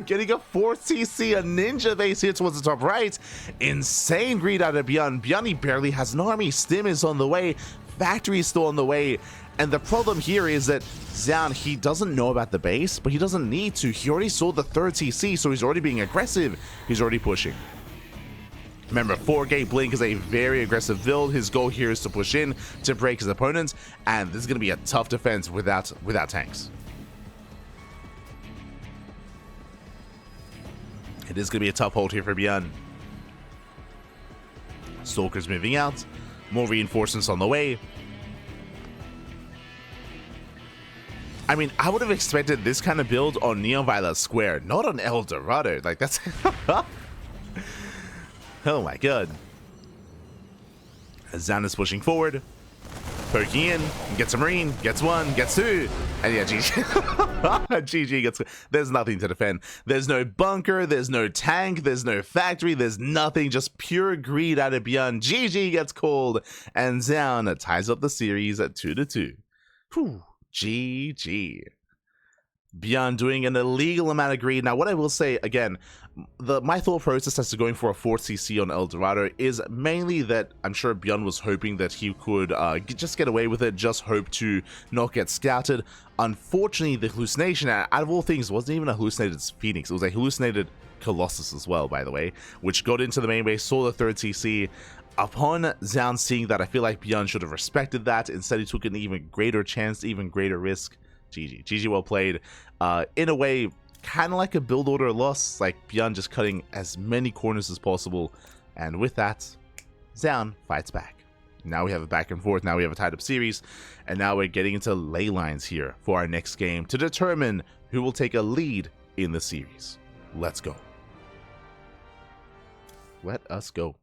getting a 4th CC, a ninja base here towards the top right. Insane greed out of ByuN. ByuN, he barely has an army. Stim is on the way. Factory is still on the way. And the problem here is that Zoun, he doesn't know about the base, but he doesn't need to. He already saw the 3rd CC, so he's already being aggressive. He's already pushing. Remember, 4-gate blink is a very aggressive build. His goal here is to push in to break his opponents, and this is going to be a tough defense without tanks. It is going to be a tough hold here for ByuN. Stalker's moving out. More reinforcements on the way. I mean, I would have expected this kind of build on Neon Violet Square, not on El Dorado. Like, that's... Oh my god. Zoun is pushing forward. Poking in, gets a Marine, gets 1, gets 2, and yeah, GG. GG gets... There's nothing to defend. There's no bunker, there's no tank, there's no factory, there's nothing, just pure greed out of ByuN. GG gets called, and Zoun ties up the series at 2-2. Whew, GG. ByuN doing an illegal amount of greed. Now, what I will say, again, my thought process as to going for a 4th CC on El Dorado is mainly that I'm sure ByuN was hoping that he could just get away with it, just hope to not get scouted. Unfortunately, the hallucination, out of all things, wasn't even a hallucinated Phoenix. It was a hallucinated Colossus as well, by the way, which got into the main base, saw the 3rd CC. Upon Zoun seeing that, I feel like ByuN should have respected that. Instead, he took an even greater chance, even greater risk. GG. GG well played. In a way, kind of like a build order loss, like ByuN just cutting as many corners as possible. And with that, Zoun fights back. Now we have a back and forth. Now we have a tied up series. And now we're getting into ley lines here for our next game to determine who will take a lead in the series. Let's go. Let us go.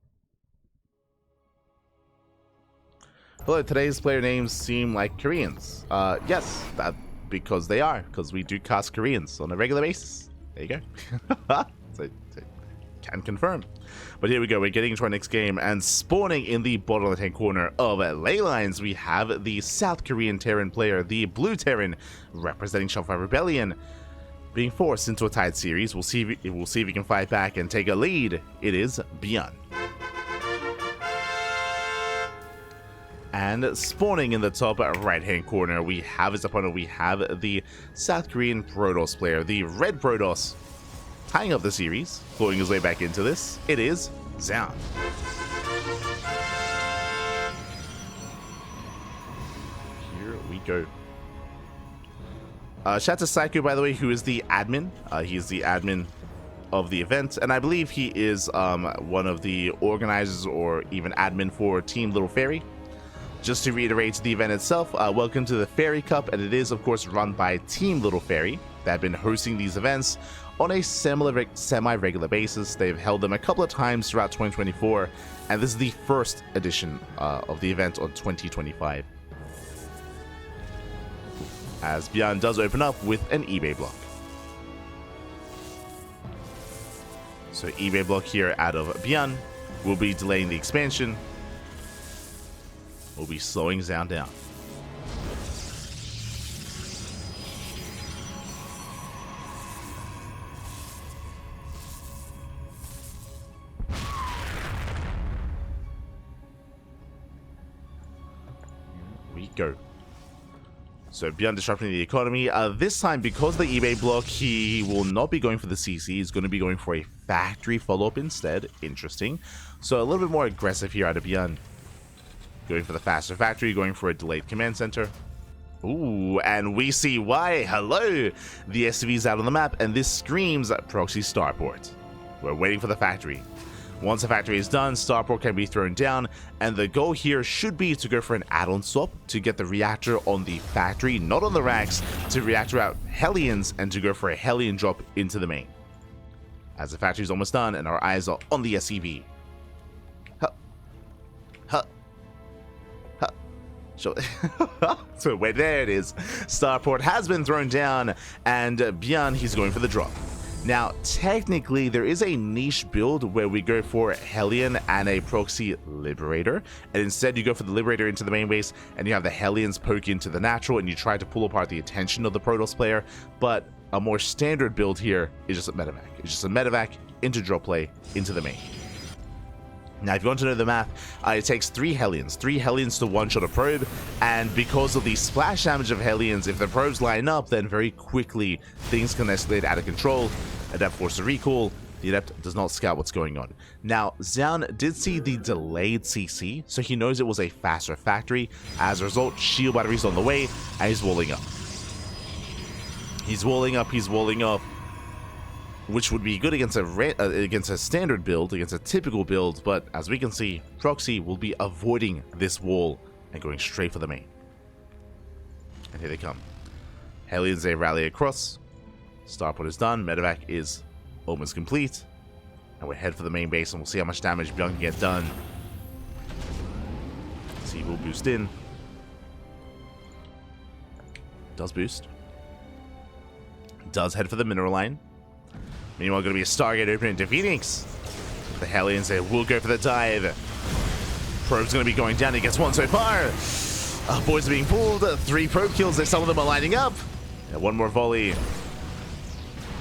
Hello, today's player names seem like Koreans. Yes, that because they are, because we do cast Koreans on a regular basis. There you go. so, can confirm. But here we go, we're getting into our next game, and spawning in the bottom left-hand corner of ley lines, we have the South Korean Terran player, the Blue Terran, representing Shopify Rebellion, being forced into a tied series. We'll see if he can fight back and take a lead. It is ByuN. And spawning in the top right-hand corner, we have his opponent. We have the South Korean Protoss player, the Red Protoss, tying up the series, clawing his way back into this. It is Zoun. Here we go. Shout out to Psycho, by the way, who is the admin. He's the admin of the event, and I believe he is one of the organizers or even admin for Team Little Fairy. Just to reiterate the event itself, welcome to the Fairy Cup, and it is of course run by Team Little Fairy. They have been hosting these events on a semi-regular basis. They've held them a couple of times throughout 2024, and this is the first edition of the event on 2025. As ByuN does open up with an eBay block. So eBay block here out of ByuN will be delaying the expansion. We'll be slowing Zoun down. Here we go. So ByuN disrupting the economy. This time, because of the eBay block, he will not be going for the CC. He's going to be going for a factory follow-up instead. Interesting. So a little bit more aggressive here out of ByuN. Going for the faster factory, going for a delayed command center. Ooh, and we see why. Hello! The SCV's out on the map, and this screams proxy starport. We're waiting for the factory. Once the factory is done, starport can be thrown down, and the goal here should be to go for an add-on swap to get the reactor on the factory, not on the racks, to reactor out Hellions and to go for a Hellion drop into the main. As the factory is almost done, and our eyes are on the SCV. Huh. Huh. Huh. So wait, there it is. Starport has been thrown down, and ByuN, he's going for the drop. Now, technically, there is a niche build where we go for Hellion and a proxy Liberator, and instead you go for the Liberator into the main base, and you have the Hellions poke into the natural, and you try to pull apart the attention of the Protoss player, but a more standard build here is just a medevac. It's just a medevac into drop play into the main. Now, if you want to know the math, it takes 3 Hellions to one-shot a probe, and because of the splash damage of Hellions, if the probes line up, then very quickly things can escalate out of control. Adept forces a recall. The Adept does not scout what's going on. Now, Zoun did see the delayed CC, so he knows it was a faster factory. As a result, shield batteries on the way, and he's walling up. He's walling up, which would be good against a standard build, against a typical build, but as we can see, Proxy will be avoiding this wall and going straight for the main. And here they come. Hellions, they rally across. Starport is done, medevac is almost complete, and we're head for the main base, and we'll see how much damage ByuN can get done. See, we'll boost in. Does boost. Does head for the mineral line. Meanwhile, going to be a Stargate open into Phoenix. The Hellions, they will go for the dive. Probe's going to be going down. He gets one so far. Boys are being pulled. 3 probe kills. Some of them are lining up. And one more volley.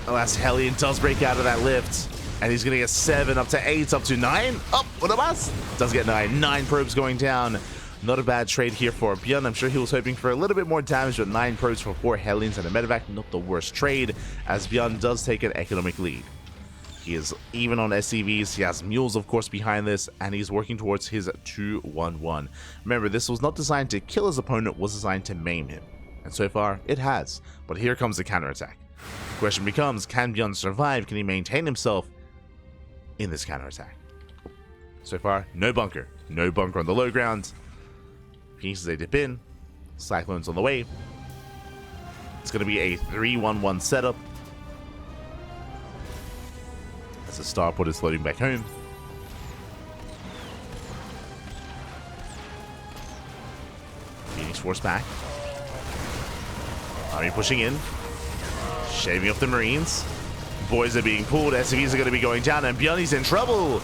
Alas, Hellion does break out of that lift. And he's going to get 7, up to 8, up to 9. Oh, what a bus. Does get 9. 9 probes going down. Not a bad trade here for ByuN. I'm sure he was hoping for a little bit more damage, but 9 probes for 4 Hellions and a medevac. Not the worst trade, as ByuN does take an economic lead. He is even on SCVs. He has mules, of course, behind this, and he's working towards his 2-1-1. Remember, this was not designed to kill his opponent, it was designed to maim him. And so far, it has. But here comes the counterattack. The question becomes, can ByuN survive? Can he maintain himself in this counterattack? So far, no bunker. No bunker on the low ground. Pieces they dip in. Cyclones on the way. It's going to be a 3-1-1 setup. As the starport is floating back home. Phoenix force back. Army pushing in. Shaving off the Marines. Boys are being pulled. SCVs are going to be going down, and ByuN is in trouble.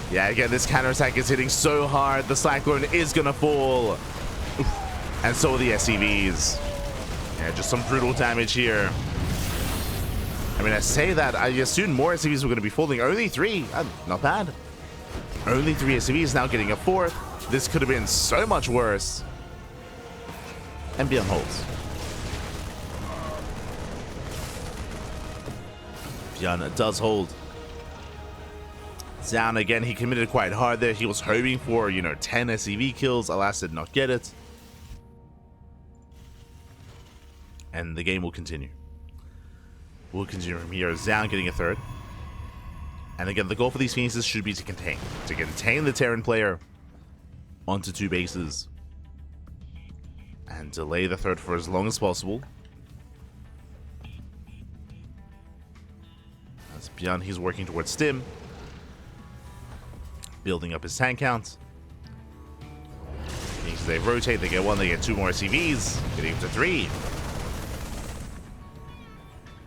Yeah, again, this counterattack is hitting so hard. The Cyclone is going to fall. Oof. And so are the SCVs. Yeah, just some brutal damage here. I mean, I say that, I assumed more SCVs were going to be falling. Only 3. Not bad. Only 3 SCVs, now getting a 4th. This could have been so much worse. And ByuN holds. ByuN does hold. Zoun again, he committed quite hard there. He was hoping for, 10 SCV kills. Alas, did not get it. And the game will continue. We'll continue from here. Zoun getting a 3rd. And again, the goal for these Phoenixes should be to contain. To contain the Terran player onto 2 bases. And delay the 3rd for as long as possible. As ByuN, he's working towards Stim. Building up his tank count. As they rotate, they get 1, they get 2 more SCVs. Getting up to 3.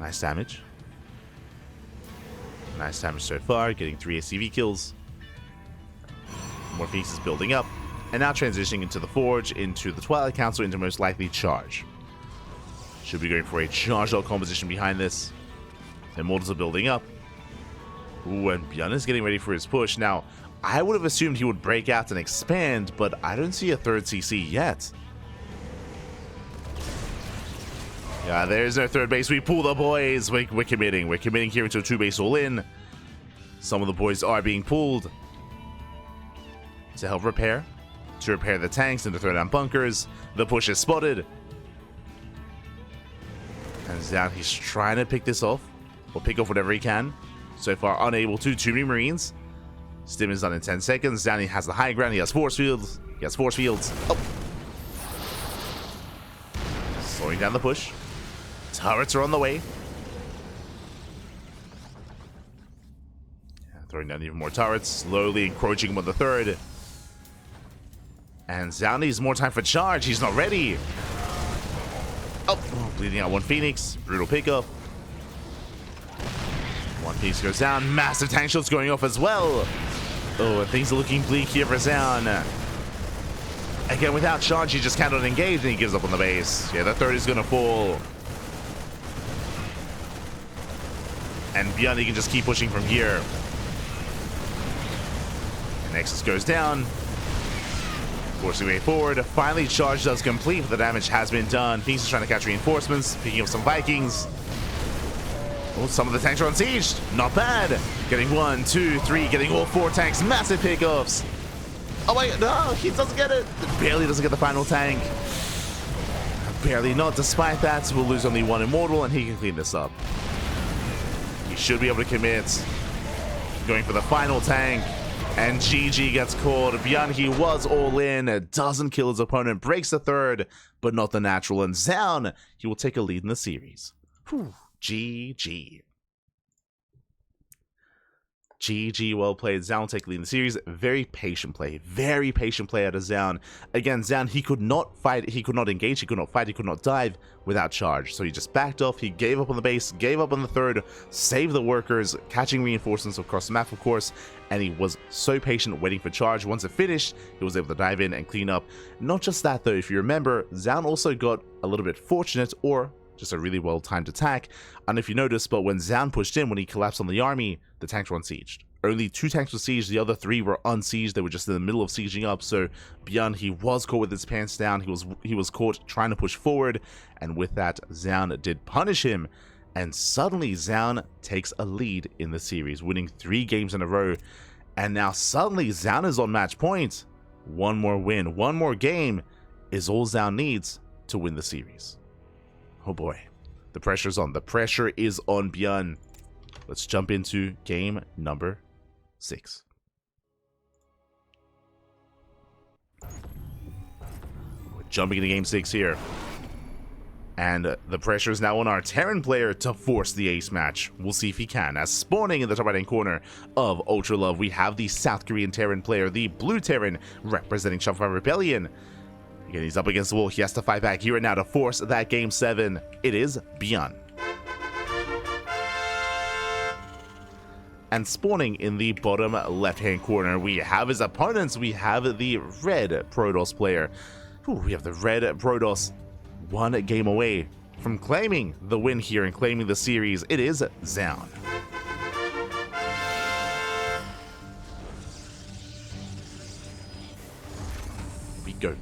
Nice damage. Nice damage so far, getting 3 SCV kills. More Phoenixes building up. And now transitioning into the Forge, into the Twilight Council, into most likely Charge. Should be going for a charged out composition behind this. Immortals are building up. Ooh, and ByuN is getting ready for his push. Now, I would have assumed he would break out and expand, but I don't see a 3rd CC yet. Yeah, there's our third base. We pull the boys. We're committing. We're committing here into a 2-base all-in. Some of the boys are being pulled to help repair. To repair the tanks and to throw down bunkers. The push is spotted. And Zoun, he's trying to pick this off. Or pick off whatever he can. So far, unable to. Too many Marines. Stim is done in 10 seconds. Zoun, he has the high ground. He has force fields. Oh. Slowing down the push. Turrets are on the way. Yeah, throwing down even more turrets. Slowly encroaching on the third. And Zoun needs more time for charge. He's not ready. Oh, bleeding out one Phoenix. Brutal pickup. One Phoenix goes down. Massive tank shots going off as well. Oh, and things are looking bleak here for Zoun. Again, without charge, he just cannot engage, and he gives up on the base. Yeah, the third is going to fall. And ByuN, he can just keep pushing from here. Nexus goes down. Forcing way forward. Finally, charge does complete, but the damage has been done. Phoenix is trying to catch reinforcements, picking up some Vikings. Oh, some of the tanks are on siege. Not bad. Getting 1, 2, 3, getting all 4 tanks. Massive pickups. Oh my god, no, he doesn't get it. Barely doesn't get the final tank. Barely not. Despite that, we'll lose only 1 immortal, and he can clean this up. He should be able to commit. Going for the final tank. And GG gets called. ByuN, he was all in. Doesn't kill his opponent. Breaks the third, but not the natural. And Zoun, he will take a lead in the series. Whew. GG. GG, well played. Zoun take the lead in the series. Very patient play. Very patient play out of Zoun. Again, Zoun, he could not fight. He could not engage. He could not fight. He could not dive without charge. So he just backed off. He gave up on the base. Gave up on the third. Saved the workers. Catching reinforcements across the map, of course. And he was so patient waiting for charge. Once it finished, he was able to dive in and clean up. Not just that, though. If you remember, Zoun also got a little bit fortunate, or just a really well-timed attack. And if you notice, but when Zoun pushed in, when he collapsed on the army, the tanks were unsieged. Only 2 tanks were sieged, the other 3 were unsieged. They were just in the middle of sieging up. So ByuN, he was caught with his pants down. He was caught trying to push forward, and with that, Zoun did punish him. And suddenly Zoun takes a lead in the series, winning 3 games in a row. And now suddenly Zoun is on match point. 1 more win, 1 more game is all Zoun needs to win the series. Oh boy, the pressure's on. The pressure is on ByuN. Let's jump into game number 6. We're jumping into game 6 here. And the pressure is now on our Terran player to force the ace match. We'll see if he can. As spawning in the top right-hand corner of Ultra Love, we have the South Korean Terran player, the Blue Terran, representing Shopify Rebellion. Again, he's up against the wall. He has to fight back here and now to force that game 7. It is ByuN. And spawning in the bottom left-hand corner, we have his opponents. We have the red Protoss player. Ooh, we have the red Protoss, 1 game away from claiming the win here and claiming the series. It is Zoun. Here we go.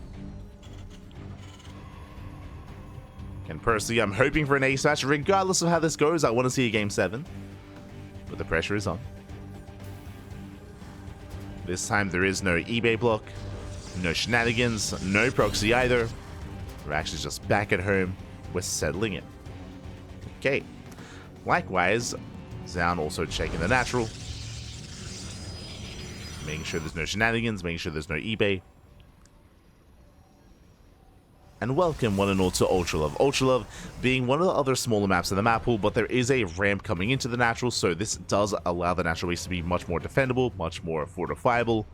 And personally, I'm hoping for an ace match. Regardless of how this goes, I want to see a game 7. But the pressure is on. This time there is no eBay block, no shenanigans, no proxy either. We're actually just back at home. We're settling in. Okay. Likewise, Zoun also checking the natural. Making sure there's no shenanigans, making sure there's no eBay. And welcome one and all to Ultra Love. Ultra Love being one of the other smaller maps in the map pool, but there is a ramp coming into the natural, so this does allow the natural base to be much more defendable, much more fortifiable.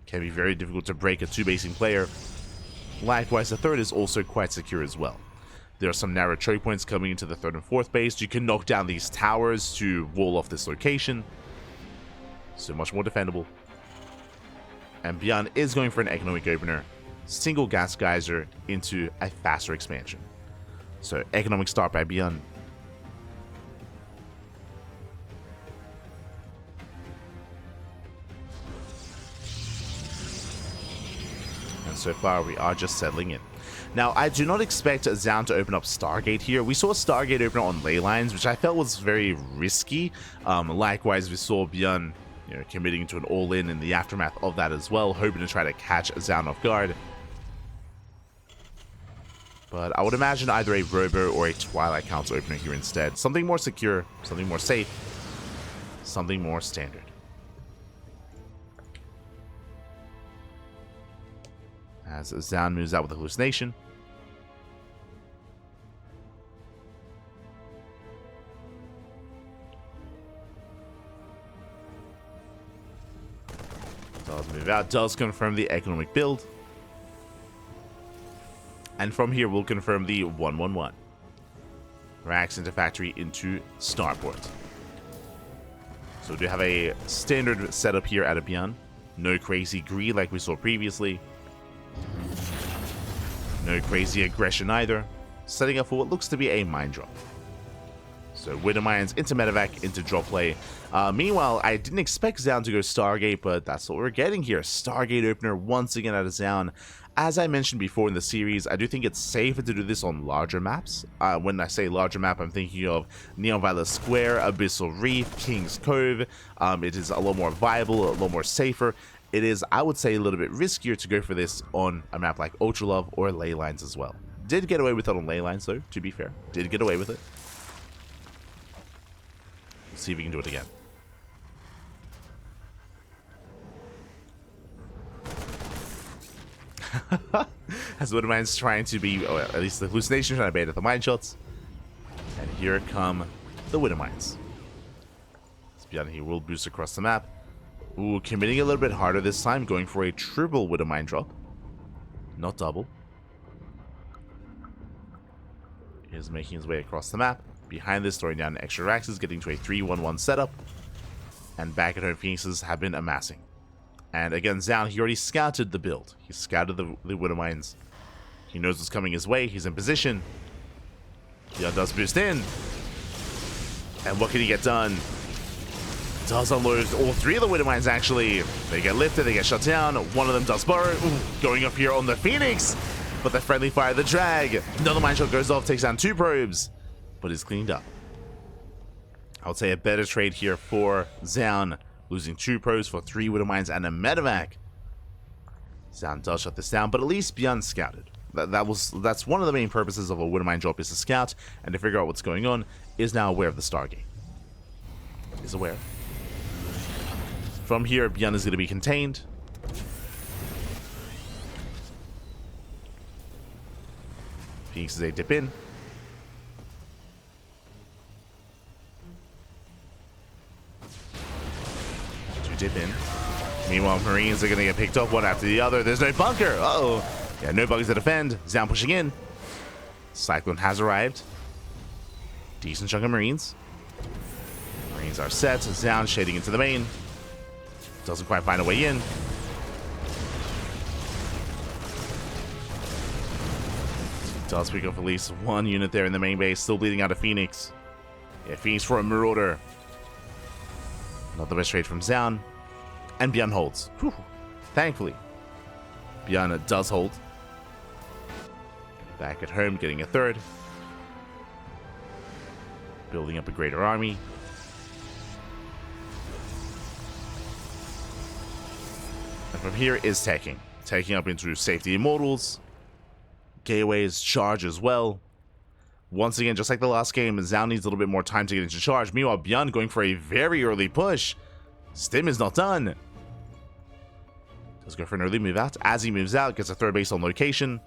Can be very difficult to break a 2-basing player. Likewise, the third is also quite secure as well. There are some narrow choke points coming into the 3rd and 4th base. You can knock down these towers to wall off this location. So much more defendable. And ByuN is going for an economic opener. Single gas geyser into a faster expansion. So economic start by ByuN. And so far we are just settling in. Now, I do not expect Zoun to open up Stargate here. We saw Stargate open on ley lines, which I felt was very risky. Likewise, we saw ByuN, committing to an all-in in the aftermath of that as well, hoping to try to catch Zoun off guard. But I would imagine either a Robo or a Twilight Council opener here instead. Something more secure, something more safe, something more standard. As Zoun moves out with a hallucination. Does move out, does confirm the economic build. And from here, we'll confirm the 1-1-1. Racks into factory into starport. So we do have a standard setup here at a ByuN. No crazy greed like we saw previously. No crazy aggression either. Setting up for what looks to be a mine drop. So Widow Mines into medevac into drop play. Meanwhile, I didn't expect Zoun to go Stargate, but that's what we're getting here. Stargate opener once again out of Zoun. As I mentioned before in the series, I do think it's safer to do this on larger maps. When I say larger map, I'm thinking of Neon Violet Square, Abyssal Reef, King's Cove. It is a lot more viable, a lot more safer. It is, I would say, a little bit riskier to go for this on a map like Ultra Love or Ley Lines as well. Did get away with it on Ley Lines though, to be fair. Did get away with it. Let's see if we can do it again. As Widow Mines trying to be, or at least the hallucination trying to bait at the mine shots. And here come the Widow Mines. ByuN here will boost across the map. Ooh, committing a little bit harder this time, going for a triple Widow Mine drop. Not double. He is making his way across the map. Behind this, throwing down extra racks, getting to a 3-1-1 setup. And back at home, Phoenixes have been amassing. And again, Zoun, he already scouted the build. He scouted the Widow Mines. He knows what's coming his way. He's in position. ByuN does boost in. And what can he get done? Does unload all three of the Widow Mines, actually. They get lifted, they get shut down. One of them does burrow. Ooh, going up here on the Phoenix. But the friendly fire, the drag. Another mine shot goes off, takes down 2 probes. But is cleaned up. I would say a better trade here for Zoun. Losing 2 probes for 3 Widow Mines and a medevac. Zoun does shut this down, but at least ByuN scouted. That's one of the main purposes of a Widow Mine drop, is to scout and to figure out what's going on. Is now aware of the Stargate. Is aware. From here, ByuN is going to be contained. Phoenix is a dip in. Dip in. Meanwhile, Marines are going to get picked up one after the other. There's no bunker. Uh-oh. Yeah, no buggers to defend. Zoun pushing in. Cyclone has arrived. Decent chunk of Marines. Marines are set. Zoun shading into the main. Doesn't quite find a way in. Does pick up at least 1 unit there in the main base. Still bleeding out of Phoenix. Yeah, Phoenix for a Marauder. Not the best trade from Zoun. And ByuN holds. Whew. Thankfully. ByuN does hold. Back at home, getting a 3rd. Building up a greater army. And from here is taking. Taking up into Safety Immortals. Gateways, charge as well. Once again, just like the last game, Zoun needs a little bit more time to get into charge. Meanwhile, ByuN going for a very early push. Stim is not done. Does go for an early move out. As he moves out, gets a 3rd base on location.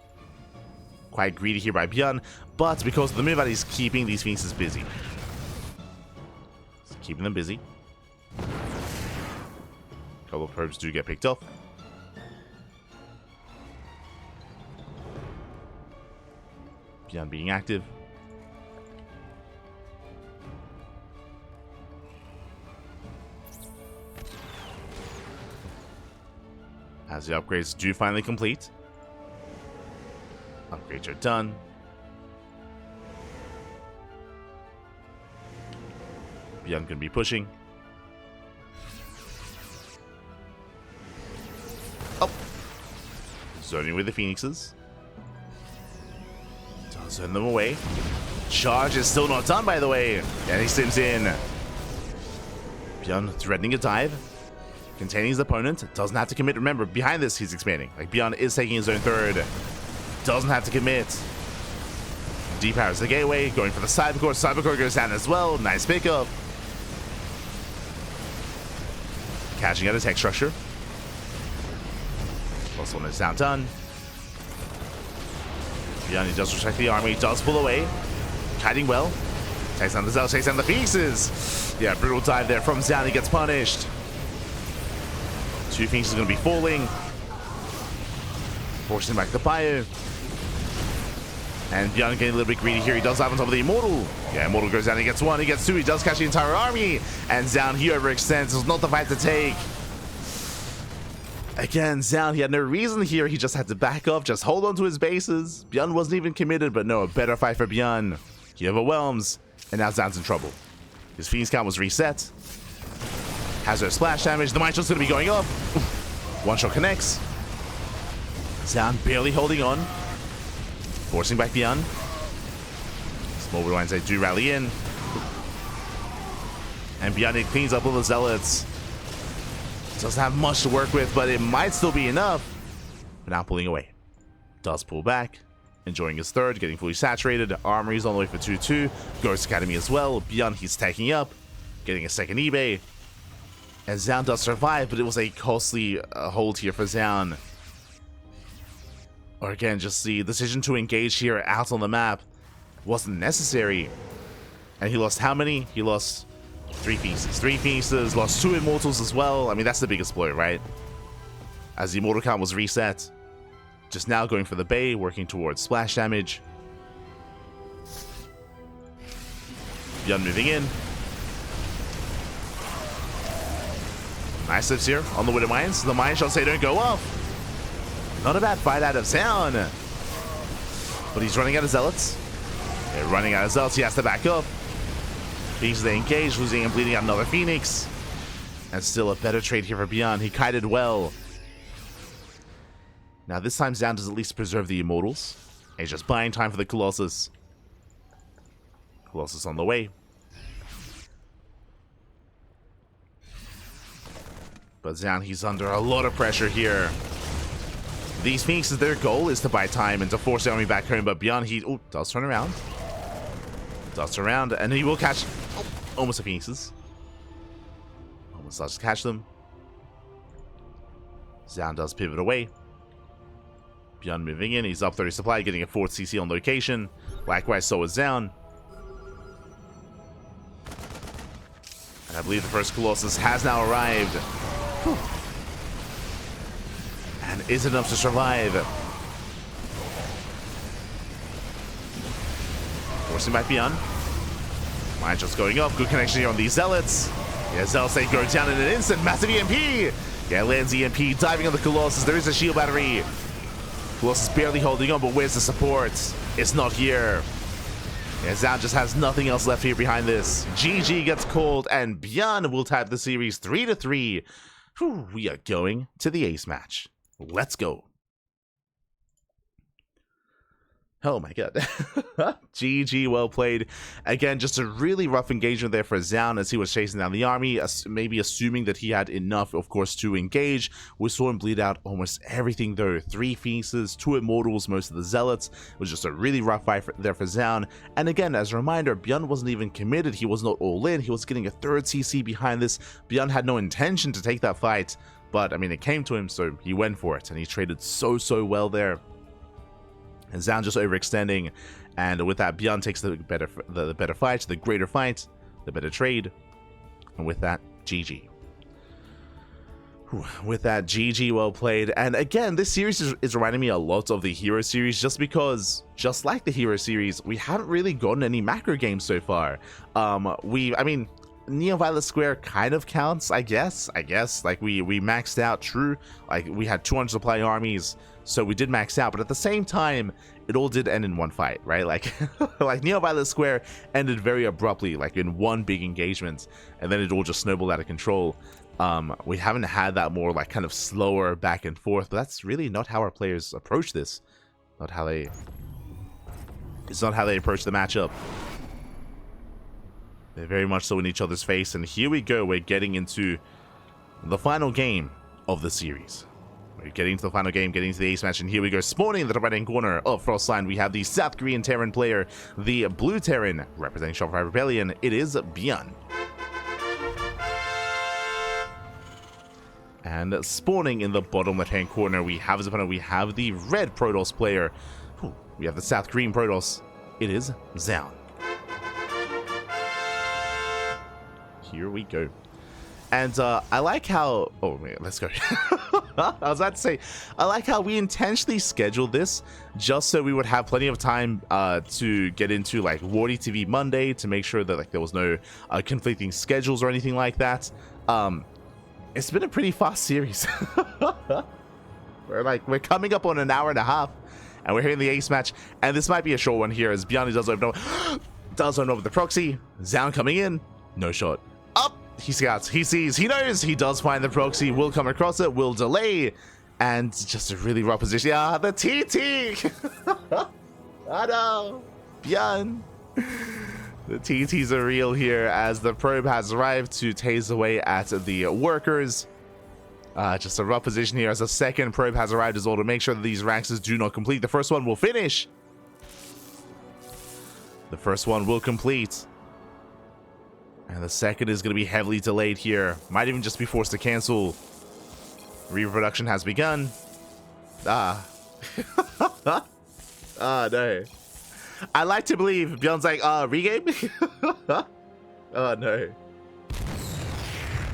Quite greedy here by ByuN, but because of the move out, he's keeping these Phoenixes busy. He's keeping them busy. A couple of probes do get picked up. ByuN being active. As the upgrades do finally complete. Upgrades are done. ByuN can be pushing. Oh! Zoning with the Phoenixes. Send them away. Charge is still not done, by the way. And he sims in. ByuN threatening a dive. Containing his opponent. Doesn't have to commit. Remember, behind this, he's expanding. Like, ByuN is taking his own third. Doesn't have to commit. Depowers the gateway. Going for the cybercore. Cybercore goes down as well. Nice pickup. Catching out a tech structure. Plus one is now done. ByuN, he does respect the army. Does pull away. Kiting well. Takes down the Zealous. Takes down the Phoenixes. Yeah, brutal dive there from Zoun. He gets punished. Two Phoenixes are going to be falling. Forcing back the ByuN. And ByuN getting a little bit greedy here. He does have on top of the Immortal. Yeah, Immortal goes down. He gets one. He gets two. He does catch the entire army. And Zoun, he overextends. It's not the fight to take. Again, Zoun, he had no reason here. He just had to back up. Just hold on to his bases. ByuN wasn't even committed. But no, a better fight for ByuN. He overwhelms. And now Zoun's in trouble. His Phoenix count was reset. Has no splash damage. The Mind Shot's going to be going up. One shot connects. Zoun barely holding on. Forcing back ByuN. Small Rewinds, they do rally in. And ByuN, it cleans up all the Zealots. Doesn't have much to work with, but it might still be enough. But now pulling away. Does pull back. Enjoying his third, getting fully saturated. Armory's on the way for 2-2. Ghost Academy as well. ByuN, he's taking up. Getting a second eBay. And Zoun does survive, but it was a costly hold here for Zoun. Or again, just the decision to engage here out on the map wasn't necessary. And he lost how many? He lost 3 pieces. 3 pieces, lost 2 Immortals as well. I mean, that's the biggest blow, right? As the Immortal count was reset. Just now going for the Bay, working towards splash damage. ByuN moving in. Nice lips here on the Widow Mines. The Mind Shots, they don't go off. Not a bad fight out of Zoun. But he's running out of Zealots. They're running out of Zealots. He has to back up. Phoenix, they engage, losing and bleeding out another Phoenix. And still a better trade here for ByuN. He kited well. Now this time Zoun does at least preserve the Immortals. He's just buying time for the Colossus. Colossus on the way. But Zoun, he's under a lot of pressure here. These Phoenixes, their goal is to buy time and to force the army back home. But ByuN, he does turn around. Does turn around, and he will catch almost the Phoenixes. Almost does catch them. Zoun does pivot away. ByuN moving in. He's up 30 supply, getting a 4th CC on location. Likewise, so is Zoun. And I believe the first Colossus has now arrived. Whew. And is enough to survive. Forcing back ByuN. Mind just going up. Good connection here on these Zealots. Yeah, Zealots, they go down in an instant. Massive EMP. Yeah, lands EMP. Diving on the Colossus. There is a shield battery. Colossus barely holding on, but where's the support? It's not here. Yeah, Zoun just has nothing else left here behind this. GG gets called, and ByuN will tie the series 3-3. Whew, we are going to the ace match. Let's go. Oh my god. GG, well played. Again, just a really rough engagement there for Zoun as he was chasing down the army, maybe assuming that he had enough, of course, to engage. We saw him bleed out almost everything though. 3 Phoenixes, 2 Immortals, most of the Zealots. It was just a really rough fight there for Zoun. And again, as a reminder, ByuN wasn't even committed. He was not all in. He was getting a 3rd CC behind this. ByuN had no intention to take that fight. But, I mean, it came to him, so he went for it. And he traded so well there. And Zoun just overextending, and with that, ByuN takes the better fight, the greater fight, the better trade, and with that, GG. With that, GG, well played. And again, this series is reminding me a lot of the Hero series, just because, just like the Hero series, we haven't really gotten any macro games so far. I mean, Neo Violet Square kind of counts, I guess. Like, we maxed out, true. Like, we had 200 supply armies, so we did max out, but at the same time, it all did end in one fight, right? Like, like Neo Violet Square ended very abruptly, like in one big engagement, and then it all just snowballed out of control. We haven't had that more like kind of slower back and forth, but that's really not how our players approach this. Not how they It's not how they approach the matchup. They're very much so in each other's face. And here we go. We're getting into the final game of the series. We're getting to the final game, getting to the ace match. And here we go. Spawning in the right-hand corner of Frostline, we have the South Korean Terran player, the blue Terran, representing Shopify Rebellion. It is ByuN. And spawning in the bottom left-hand corner, we have as opponent, we have the red Protoss player. Ooh, we have the South Korean Protoss. It is Zoun. Here we go. And I like how... Oh, man, let's go. I was about to say, I like how we intentionally scheduled this just so we would have plenty of time to get into, like, Wardy TV Monday to make sure that, like, there was no conflicting schedules or anything like that. It's been a pretty fast series. We're coming up on an hour and a half, and we're here in the ace match, and this might be a short one here as ByuN does open up with the proxy. Zoun coming in, no shot. Up, he scouts, he sees, he knows, he does find the proxy, will come across it, will delay, and just a really rough position. Ah, the TT. I know, ByuN. The TTs are real here as the probe has arrived to tase away at the workers. Just a rough position here as a second probe has arrived as well to make sure that these ranks do not complete. The first one will finish. The first one will complete. And the second is going to be heavily delayed here. Might even just be forced to cancel. Reproduction has begun. Ah. Ah, no. I like to believe ByuN's like, regame? Oh, no.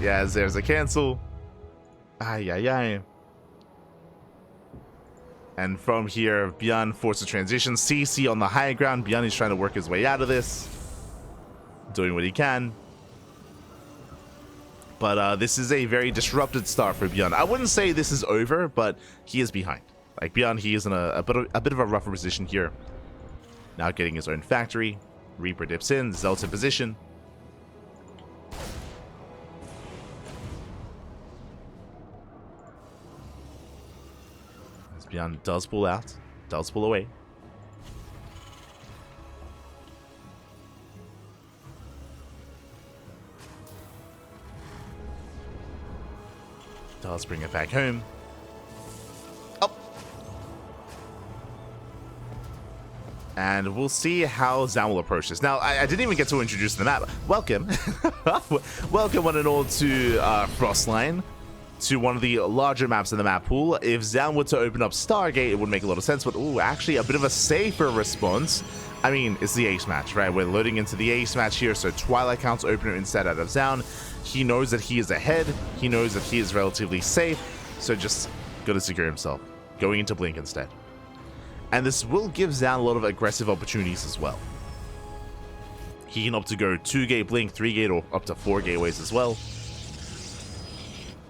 Yes, there's a cancel. Ay, ay, ay. And from here, ByuN forced to transition. CC on the high ground. ByuN is trying to work his way out of this. Doing what he can. But this is a very disrupted start for ByuN. I wouldn't say this is over, but he is behind. Like, ByuN, he is in a bit of a rougher position here. Now getting his own factory. Reaper dips in. Zelt's in position. As ByuN does pull out. Does pull away. Does bring it back home. Up. And we'll see how Zoun will approach this. Now, I didn't even get to introduce the map. Welcome. Welcome one and all to Frostline, to one of the larger maps in the map pool. If Zoun were to open up Stargate, it would make a lot of sense, but ooh, actually a bit of a safer response. I mean, it's the ace match, right? We're loading into the ace match here, so Twilight counts opener instead out of Zoun. He knows that he is ahead. He knows that he is relatively safe, so just gotta secure himself. Going into Blink instead. And this will give Zoun a lot of aggressive opportunities as well. He can opt to go 2-gate Blink, 3-gate, or up to 4 gateways as well.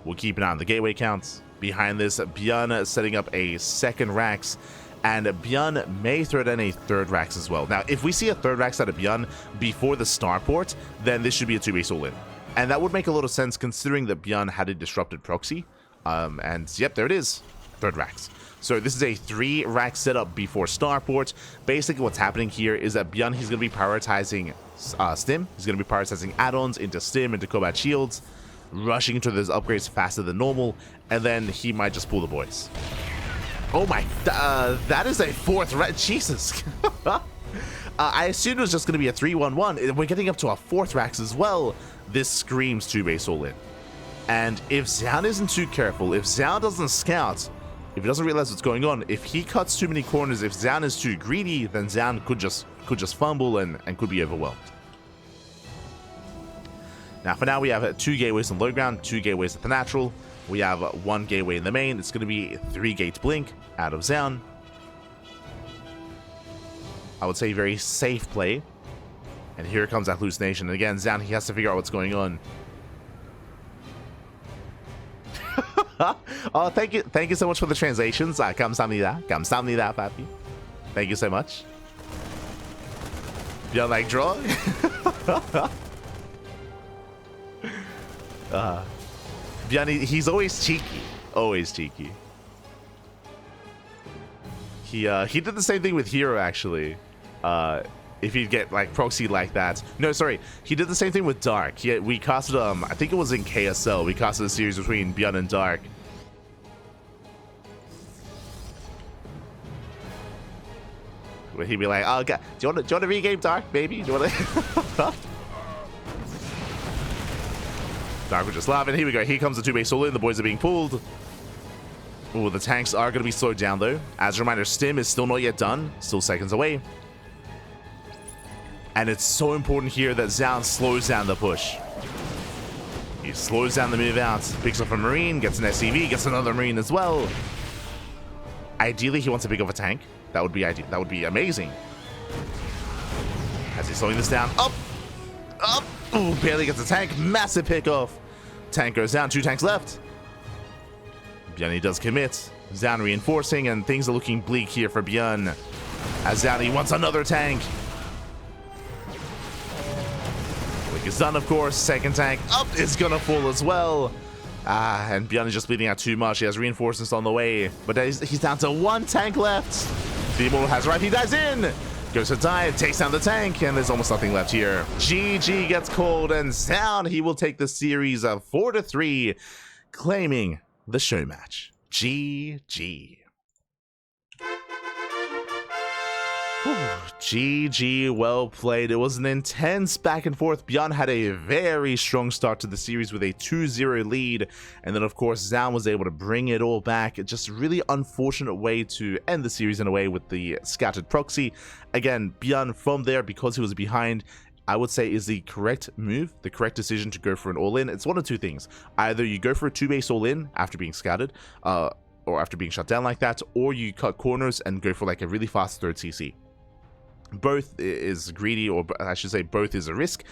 We'll keep an eye on the gateway counts. Behind this, ByuN setting up a second Rax, and ByuN may throw in a third Rax as well. Now, if we see a third Rax out of ByuN before the starport, then this should be a 2-base all-in. And that would make a lot of sense considering that ByuN had a disrupted proxy. And yep, there it is. Third Rax. So this is a 3 Rax setup before starport. Basically what's happening here is that ByuN, he's going to be prioritizing Stim. He's going to be prioritizing add-ons into Stim, into Combat Shields, rushing into those upgrades faster than normal, and then he might just pull the boys. Oh my, that is a 4th Rax. Jesus. I assumed it was just going to be a 3-1-1. We're getting up to a 4th Rax as well. This screams 2-base all-in. And if Zoun isn't too careful, if Zoun doesn't scout, if he doesn't realize what's going on, if he cuts too many corners, if Zoun is too greedy, then Zoun could just fumble and could be overwhelmed. Now, for now, we have 2 gateways on low ground, 2 gateways at the natural. We have 1 gateway in the main. It's going to be 3 gates Blink out of Zoun. I would say very safe play. And here comes that hallucination. And again, Zoun, he has to figure out what's going on. Oh, thank you so much for the translations. Kamsahamnida, papi. Thank you so much. ByuN like draw. ByuN, he's always cheeky. Always cheeky. He did the same thing with Hero, actually. if he'd get like proxy like that. No, sorry, he did the same thing with Dark. We casted I think it was in KSL. We casted a series between ByuN and Dark. Where he'd be like, "Oh, God, do you want to regame Dark, baby? Do you want to?" Dark would just laughing. Here we go. Here comes the 2-base solo, and the boys are being pulled. Oh, the tanks are going to be slowed down, though. As a reminder, Stim is still not yet done. Still seconds away. And it's so important here that Zoun slows down the push. He slows down the move out. Picks up a Marine, gets an SCV, gets another Marine as well. Ideally, he wants to pick up a tank. That would be ideal. That would be amazing. As he's slowing this down. Up! Up! Ooh, barely gets a tank. Massive pick-off. Tank goes down. 2 tanks left. ByuN does commit. Zoun reinforcing, and things are looking bleak here for ByuN. As Zoun wants another tank. Click is done, of course. Second tank up is gonna fall as well. And ByuN is just bleeding out too much. He has reinforcements on the way, but he's down to 1 tank left. The Immortal has right. He dives in. Goes to dive, takes down the tank, and there's almost nothing left here. GG gets called, and Zoun, he will take the series of 4-3, claiming the show match. GG. Whew. GG, well played. It was an intense back and forth. ByuN had a very strong start to the series with a 2-0 lead, and then of course Zoun was able to bring it all back. Just a really unfortunate way to end the series in a way with the scattered proxy. Again, ByuN from there, because he was behind, I would say is the correct move, the correct decision to go for an all-in. It's one of two things. Either you go for a 2-base all-in after being scattered, or after being shut down like that, or you cut corners and go for like a really fast third CC. Both is greedy, or I should say both is a risk.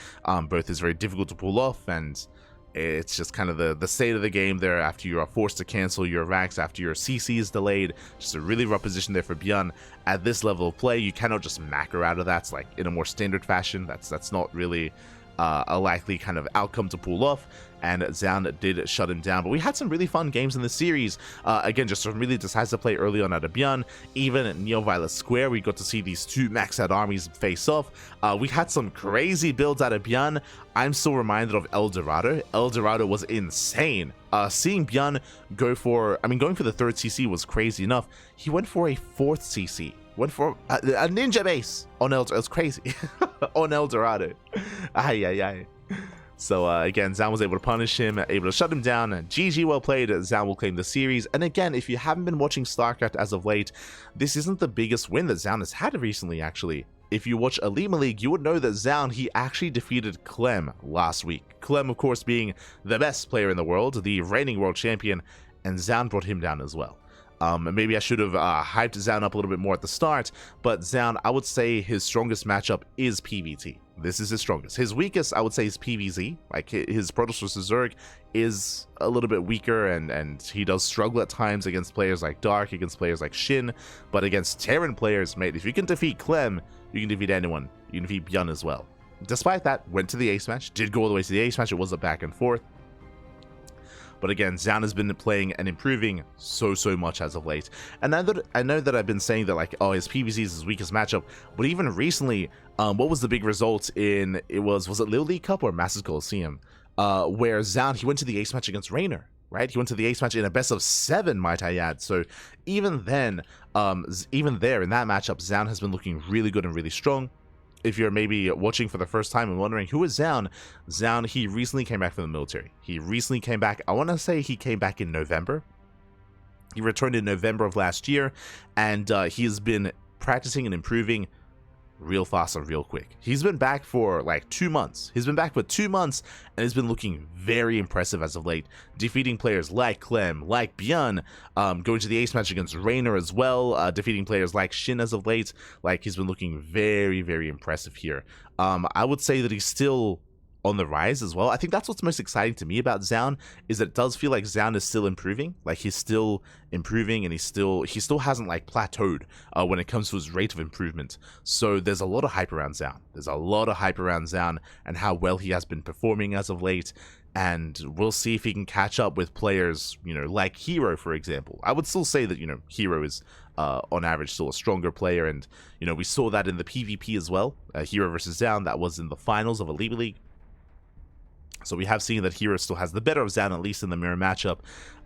Both is very difficult to pull off, and it's just kind of the state of the game there after you are forced to cancel your racks, after your CC is delayed. Just a really rough position there for ByuN. At this level of play, you cannot just macro out of that like in a more standard fashion. That's not really a likely kind of outcome to pull off, and Zoun did shut him down. But we had some really fun games in the series. Again, just some really decisive play early on out of ByuN. Even at Neo Violet Square, we got to see these 2 maxed out armies face off. We had some crazy builds out of ByuN. I'm still reminded of El Dorado. El Dorado was insane. Seeing ByuN go for, going for the 3rd CC was crazy enough. He went for a 4th CC. Went for a ninja base on El Dorado. It was crazy. On El Dorado. So again, Zoun was able to punish him, able to shut him down. GG, well played. Zoun will claim the series. And again, if you haven't been watching StarCraft as of late, this isn't the biggest win that Zoun has had recently, actually. If you watch Elima League, you would know that Zoun, he actually defeated Clem last week. Clem, of course, being the best player in the world, the reigning world champion, and Zoun brought him down as well. Maybe I should have hyped Zoun up a little bit more at the start, but Zoun, I would say his strongest matchup is PvT. This is his strongest. His weakest, I would say, is PvZ. Like, his Protoss vs. Zerg is a little bit weaker, and he does struggle at times against players like Dark, against players like Shin, but against Terran players, mate, if you can defeat Clem, you can defeat anyone. You can defeat ByuN as well. Despite that, went to the ace match, did go all the way to the ace match. It was a back and forth. But again, Zoun has been playing and improving so much as of late. And I know that I've been saying that, like, oh, his PvZ is his weakest matchup. But even recently, what was the big result in, was it Little League Cup or Masters Coliseum? Where Zoun, he went to the ace match against Raynor, right? He went to the ace match in a best of 7, might I add. So even then, even there in that matchup, Zoun has been looking really good and really strong. If you're maybe watching for the first time and wondering who is Zoun, Zoun, he recently came back from the military. He recently came back, I want to say he came back in November. He returned in November of last year, and he has been practicing and improving real fast and real quick. He's been back for like 2 months. He's been back for 2 months, and has been looking very impressive as of late, defeating players like Clem, like ByuN, going to the ace match against Raynor as well, defeating players like Shin as of late. Like, he's been looking very impressive here. I would say that he's still on the rise as well. I think that's what's most exciting to me about Zoun, is that it does feel like Zoun is still improving. Like, he's still improving, and he still hasn't like plateaued when it comes to his rate of improvement. So there's a lot of hype around Zoun. There's a lot of hype around Zoun and how well he has been performing as of late. and we'll see if he can catch up with players, like Hero, for example. I would still say that, Hero is, on average, still a stronger player, and, we saw that in the PvP as well. Hero versus Zoun, that was in the finals of a League. So we have seen that Hero still has the better of Zoun, at least in the mirror matchup.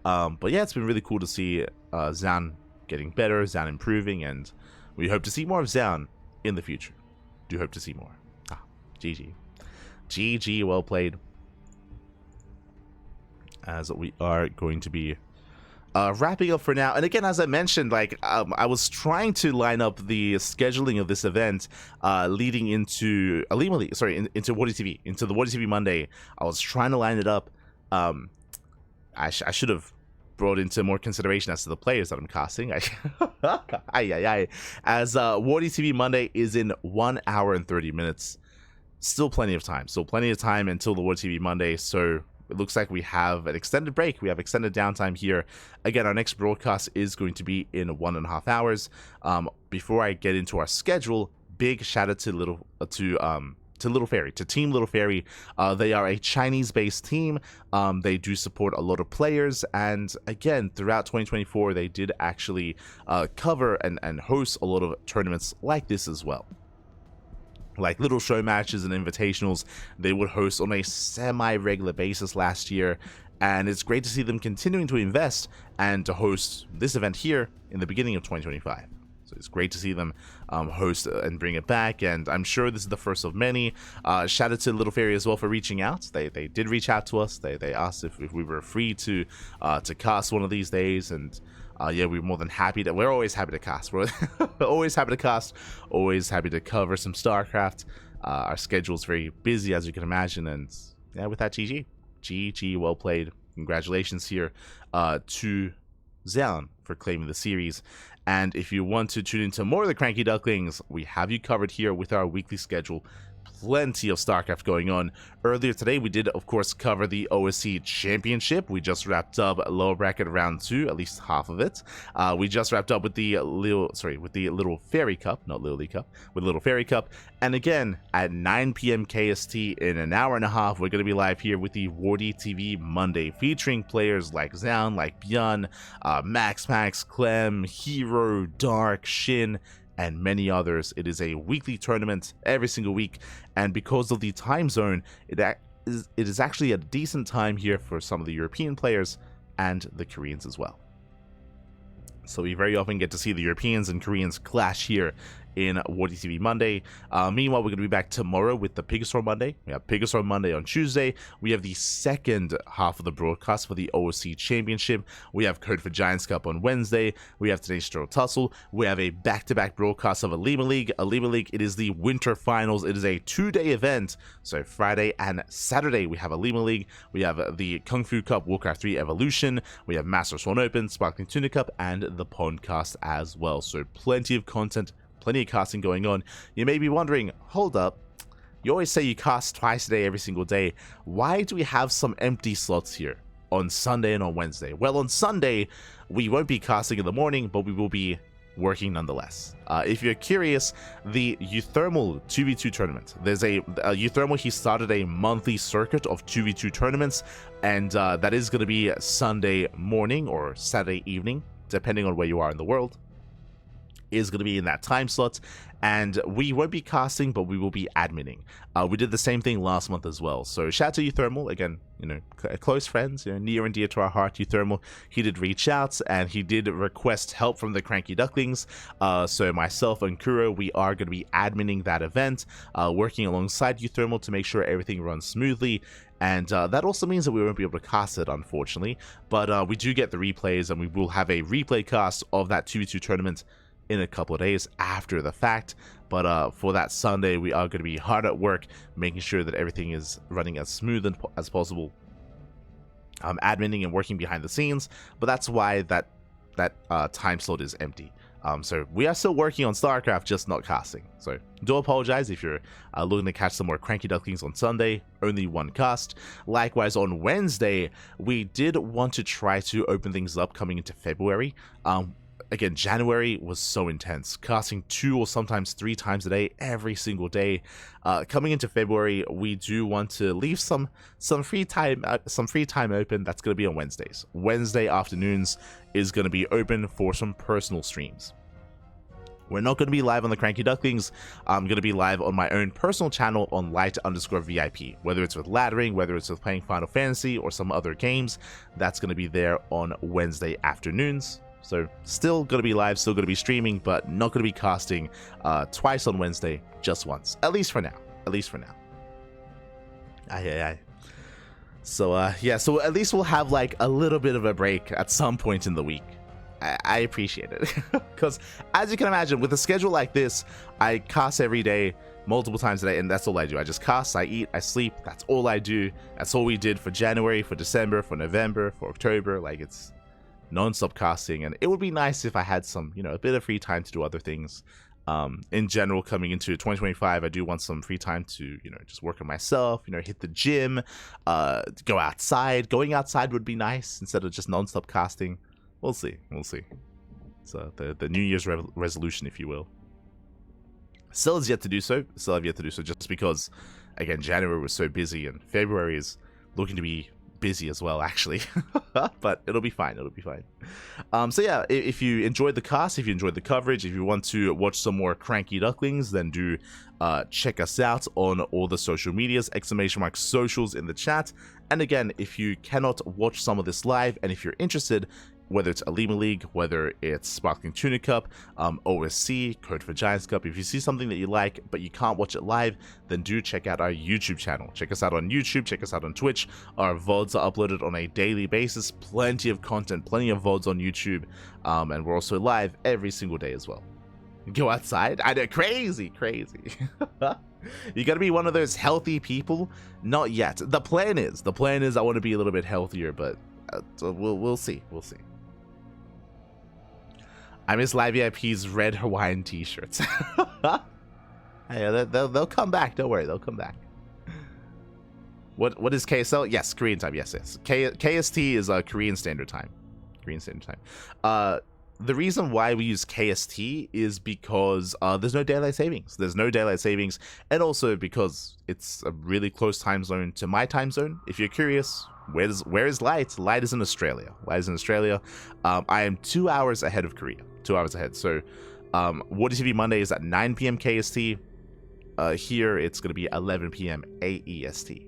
But yeah, it's been really cool to see Zoun getting better, Zoun improving, and we hope to see more of Zoun in the future. Do hope to see more. GG. GG, well played. As we are going to be wrapping up for now. And again, as I mentioned, I was trying to line up the scheduling of this event leading into into Wardy TV, into the Wardy TV Monday. I was trying to line it up. I should have brought into more consideration as to the players that I'm casting. As Wardy TV Monday is in 1 hour and 30 minutes. Still plenty of time. Still plenty of time until the Wardy TV Monday. So it looks like we have an extended break. We have extended downtime here. Again, our next broadcast is going to be in 1.5 hours. Before I get into our schedule, big shout out to Team Little Fairy. They are a Chinese-based team. They do support a lot of players, and again, throughout 2024, they did actually cover and host a lot of tournaments like this as well. Like little show matches and invitationals, they would host on a semi-regular basis last year, and it's great to see them continuing to invest and to host this event here in the beginning of 2025. So it's great to see them host and bring it back, and I'm sure this is the first of many. Shout out to Little Fairy as well for reaching out. They did reach out to us. They asked if we were free to cast one of these days, and yeah, we're more than happy to. We're always happy to cast. We're always happy to cast. Always happy to cover some StarCraft. Our schedule's very busy, as you can imagine, and yeah, with that, GG, well played. Congratulations here to Zoun for claiming the series. And if you want to tune into more of the CranKy Ducklings, we have you covered here with our weekly schedule. Plenty of StarCraft going on. Earlier today, we did, of course, cover the OSC Championship. We just wrapped up lower bracket round 2, at least half of it. We just wrapped up with the Little Fairy Cup, not Little League Cup, with Little Fairy Cup. And again, at 9 p.m. KST, in an hour and a half, we're going to be live here with the Wardy TV Monday, featuring players like Zoun, like ByuN, Max, Clem, Hero, Dark, Shin, and many others. It is a weekly tournament every single week, and because of the time zone, it is actually a decent time here for some of the European players and the Koreans as well. So we very often get to see the Europeans and Koreans clash here in Wardy TV Monday. Meanwhile, we're going to be back tomorrow with the Pigastorm Monday. We have Pigastorm Monday on Tuesday. We have the second half of the broadcast for the OSC Championship. We have Code for Giants Cup on Wednesday. We have today's Stroll Tussle. We have a back-to-back broadcast of a Lima League. It is the Winter Finals. It is a 2-day event. So Friday and Saturday, we have a Lima League. We have the Kung Fu Cup, Warcraft 3 Evolution. We have Master Swan Open, Sparkling Tuna Cup, and the Pondcast as well. So plenty of content, plenty of casting going on. You may be wondering, hold up, you always say you cast twice a day every single day. Why do we have some empty slots here on Sunday and on Wednesday? Well, on Sunday, we won't be casting in the morning, but we will be working nonetheless. If you're curious, the Euthermal 2v2 tournament, there's a Euthermal, he started a monthly circuit of 2v2 tournaments, and that is going to be Sunday morning or Saturday evening, depending on where you are in the world. Is going to be in that time slot, and we won't be casting, but we will be adminning. We did the same thing last month as well. So shout out to Euthermal again, close friends, near and dear to our heart. Euthermal, he did reach out and he did request help from the CranKy Ducklings. So myself and Kuro, we are going to be adminning that event, working alongside Euthermal to make sure everything runs smoothly. And that also means that we won't be able to cast it, unfortunately, but we do get the replays, and we will have a replay cast of that 2v2 tournament in a couple of days after the fact. But for that Sunday, we are going to be hard at work making sure that everything is running as smooth as possible, adminning and working behind the scenes. But that's why that time slot is empty. So we are still working on StarCraft, just not casting. So do apologize if you're looking to catch some more CranKy Ducklings on Sunday, only one cast. Likewise, on Wednesday, we did want to try to open things up coming into February. again, January was so intense, casting 2 or sometimes 3 times a day, every single day. Coming into February, we do want to leave some free time open. That's going to be on Wednesdays. Wednesday afternoons is going to be open for some personal streams. We're not going to be live on the CranKy Ducklings. I'm going to be live on my own personal channel on light_VIP. Whether it's with laddering, whether it's with playing Final Fantasy or some other games, that's going to be there on Wednesday afternoons. So still going to be live, still going to be streaming, but not going to be casting twice on Wednesday, just once. At least for now. At least for now. Aye. So yeah, so at least we'll have like a little bit of a break at some point in the week. I appreciate it, because as you can imagine, with a schedule like this, I cast every day, multiple times a day, and that's all I do. I just cast, I eat, I sleep. That's all I do. That's all we did for January, for December, for November, for October. Like, it's non-stop casting, and it would be nice if I had some, a bit of free time to do other things. In general, coming into 2025, I do want some free time to, just work on myself, hit the gym, go outside. Going outside would be nice instead of just non-stop casting. We'll see. So the New Year's resolution, if you will. Still has yet to do so. Just because, again, January was so busy and February is looking to be busy as well, actually. But it'll be fine. So yeah, if you enjoyed the cast, if you enjoyed the coverage, if you want to watch some more CranKy Ducklings, then do check us out on all the social medias, !socials in the chat. And again, if you cannot watch some of this live, and if you're interested, whether it's Alima League, whether it's Sparkling Tuna Cup, OSC, Code for Giants Cup, if you see something that you like but you can't watch it live, then do check out our YouTube channel. Check us out on YouTube, check us out on Twitch. Our VODs are uploaded on a daily basis. Plenty of content, plenty of VODs on YouTube, and we're also live every single day as well. Go outside? I know, crazy. You gotta be one of those healthy people. Not yet. The plan is I want to be a little bit healthier, but we'll see. I miss Live VIP's red Hawaiian t-shirts. Hey, they'll come back. Don't worry, they'll come back. What is KSL? Yes, Korean time. Yes. KST is Korean Standard Time. The reason why we use KST is because there's no daylight savings. And also because it's a really close time zone to my time zone. If you're curious, where is Light? Light is in Australia. I am 2 hours ahead of Korea. 2 hours ahead. So Water TV Monday is at 9 p.m. KST. Here it's going to be 11 p.m. AEST.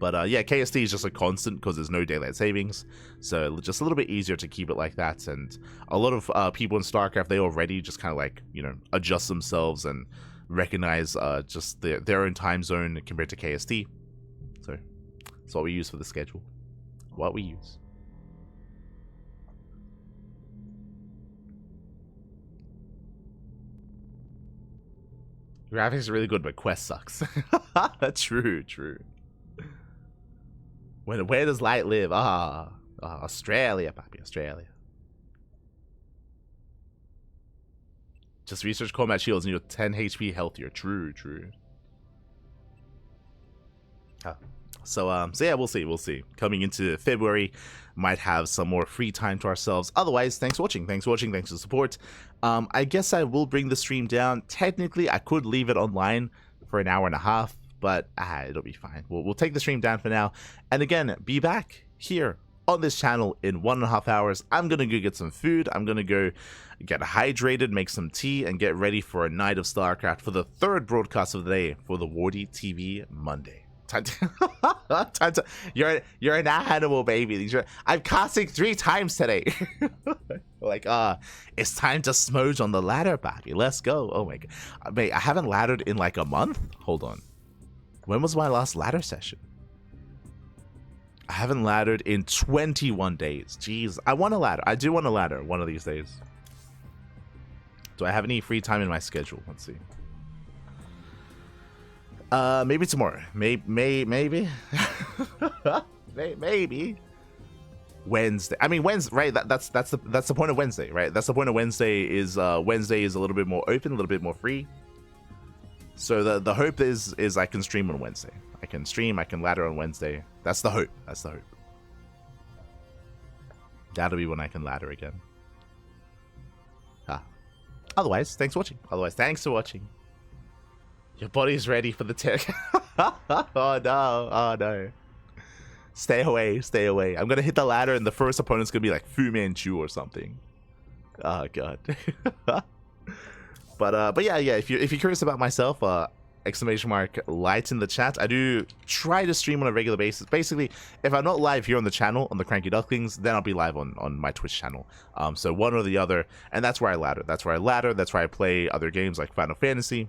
But yeah, KST is just a constant because there's no daylight savings. So just a little bit easier to keep it like that. And a lot of people in StarCraft, they already just kind of like, adjust themselves and recognize just their own time zone compared to KST. So that's what we use for the schedule. Graphics are really good, but Quest sucks. True. Where does Light live? Australia, papi, Australia. Just research combat shields and you're 10 HP healthier. True. So yeah, we'll see. Coming into February, might have some more free time to ourselves. Otherwise, thanks for watching. Thanks for the support. I guess I will bring the stream down. Technically, I could leave it online for an hour and a half, but it'll be fine. We'll take the stream down for now. And again, be back here on this channel in 1.5 hours. I'm gonna go get some food. I'm gonna go get hydrated, make some tea, and get ready for a night of StarCraft for the third broadcast of the day for the Wardy TV Monday. Time to, you're an animal, baby. I'm casting 3 times today. Like, it's time to smudge on the ladder, baby. Let's go. Oh my god, mate, I haven't laddered in like a month. Hold on, when was my last ladder session? I haven't laddered in 21 days. Jeez, I want a ladder. I do want a ladder one of these days. Do I have any free time in my schedule? Let's see. Maybe tomorrow. Maybe. Maybe. Wednesday. I mean, Wednesday, right? That's the point of Wednesday, right? That's the point of Wednesday is Wednesday is a little bit more open, a little bit more free. So the hope is I can stream on Wednesday. I can ladder on Wednesday. That's the hope. That'll be when I can ladder again. Otherwise, thanks for watching. Otherwise, thanks for watching. Your body's ready for the tick. Oh no, oh no. Stay away, stay away. I'm gonna hit the ladder and the first opponent's gonna be like Fu Manchu or something. Oh god. But yeah, if you're curious about myself, exclamation mark light in the chat. I do try to stream on a regular basis. Basically, if I'm not live here on the channel on the CranKy Ducklings, then I'll be live on my Twitch channel. So one or the other, and that's where I ladder. That's where I play other games like Final Fantasy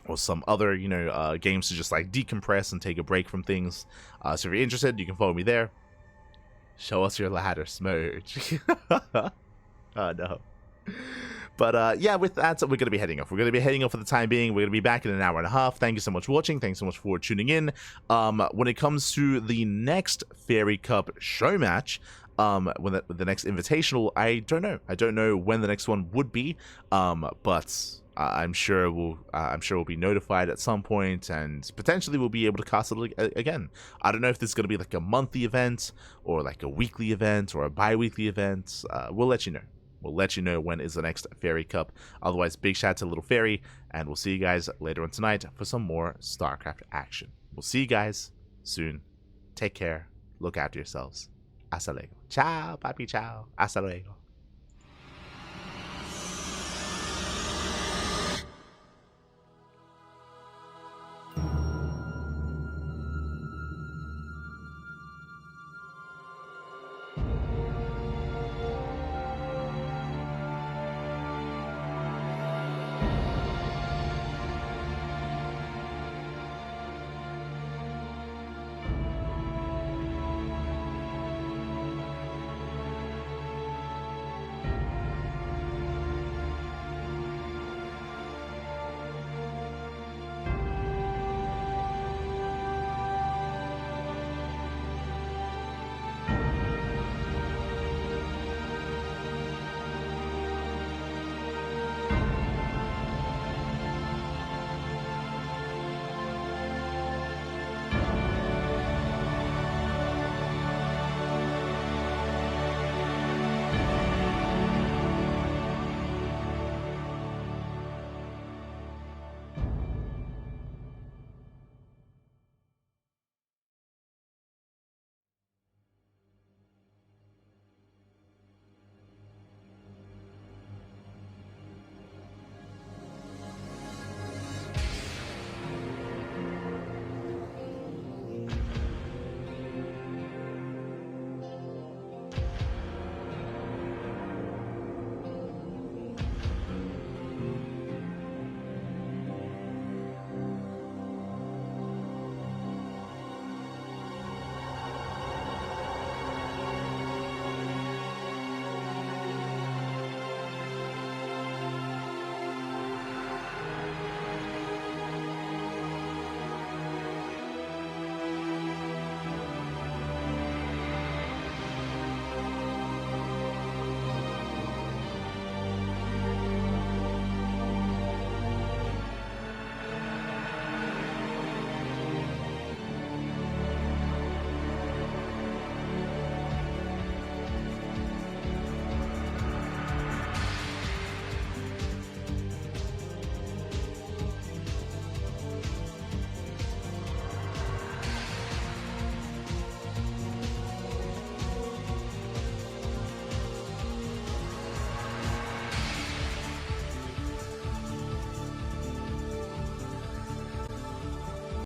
or some other, you know, games to just like decompress and take a break from things. So if you're interested, you can follow me there. Show us your ladder, Smurge. Oh no. But yeah, with that, we're going to be heading off. We're going to be heading off for the time being. We're going to be back in an hour and a half. Thank you so much for watching. Thanks so much for tuning in. When it comes to the next Fairy Cup show match, when the next invitational, I don't know. I don't know when the next one would be. But I'm sure we'll be notified at some point, and potentially we'll be able to cast it again. I don't know if this is going to be like a monthly event or like a weekly event or a bi-weekly event. We'll let you know. We'll let you know when is the next Fairy Cup. Otherwise, big shout out to Little Fairy, and we'll see you guys later on tonight for some more StarCraft action. We'll see you guys soon. Take care. Look after yourselves. Hasta luego. Ciao, papi, ciao. Hasta luego.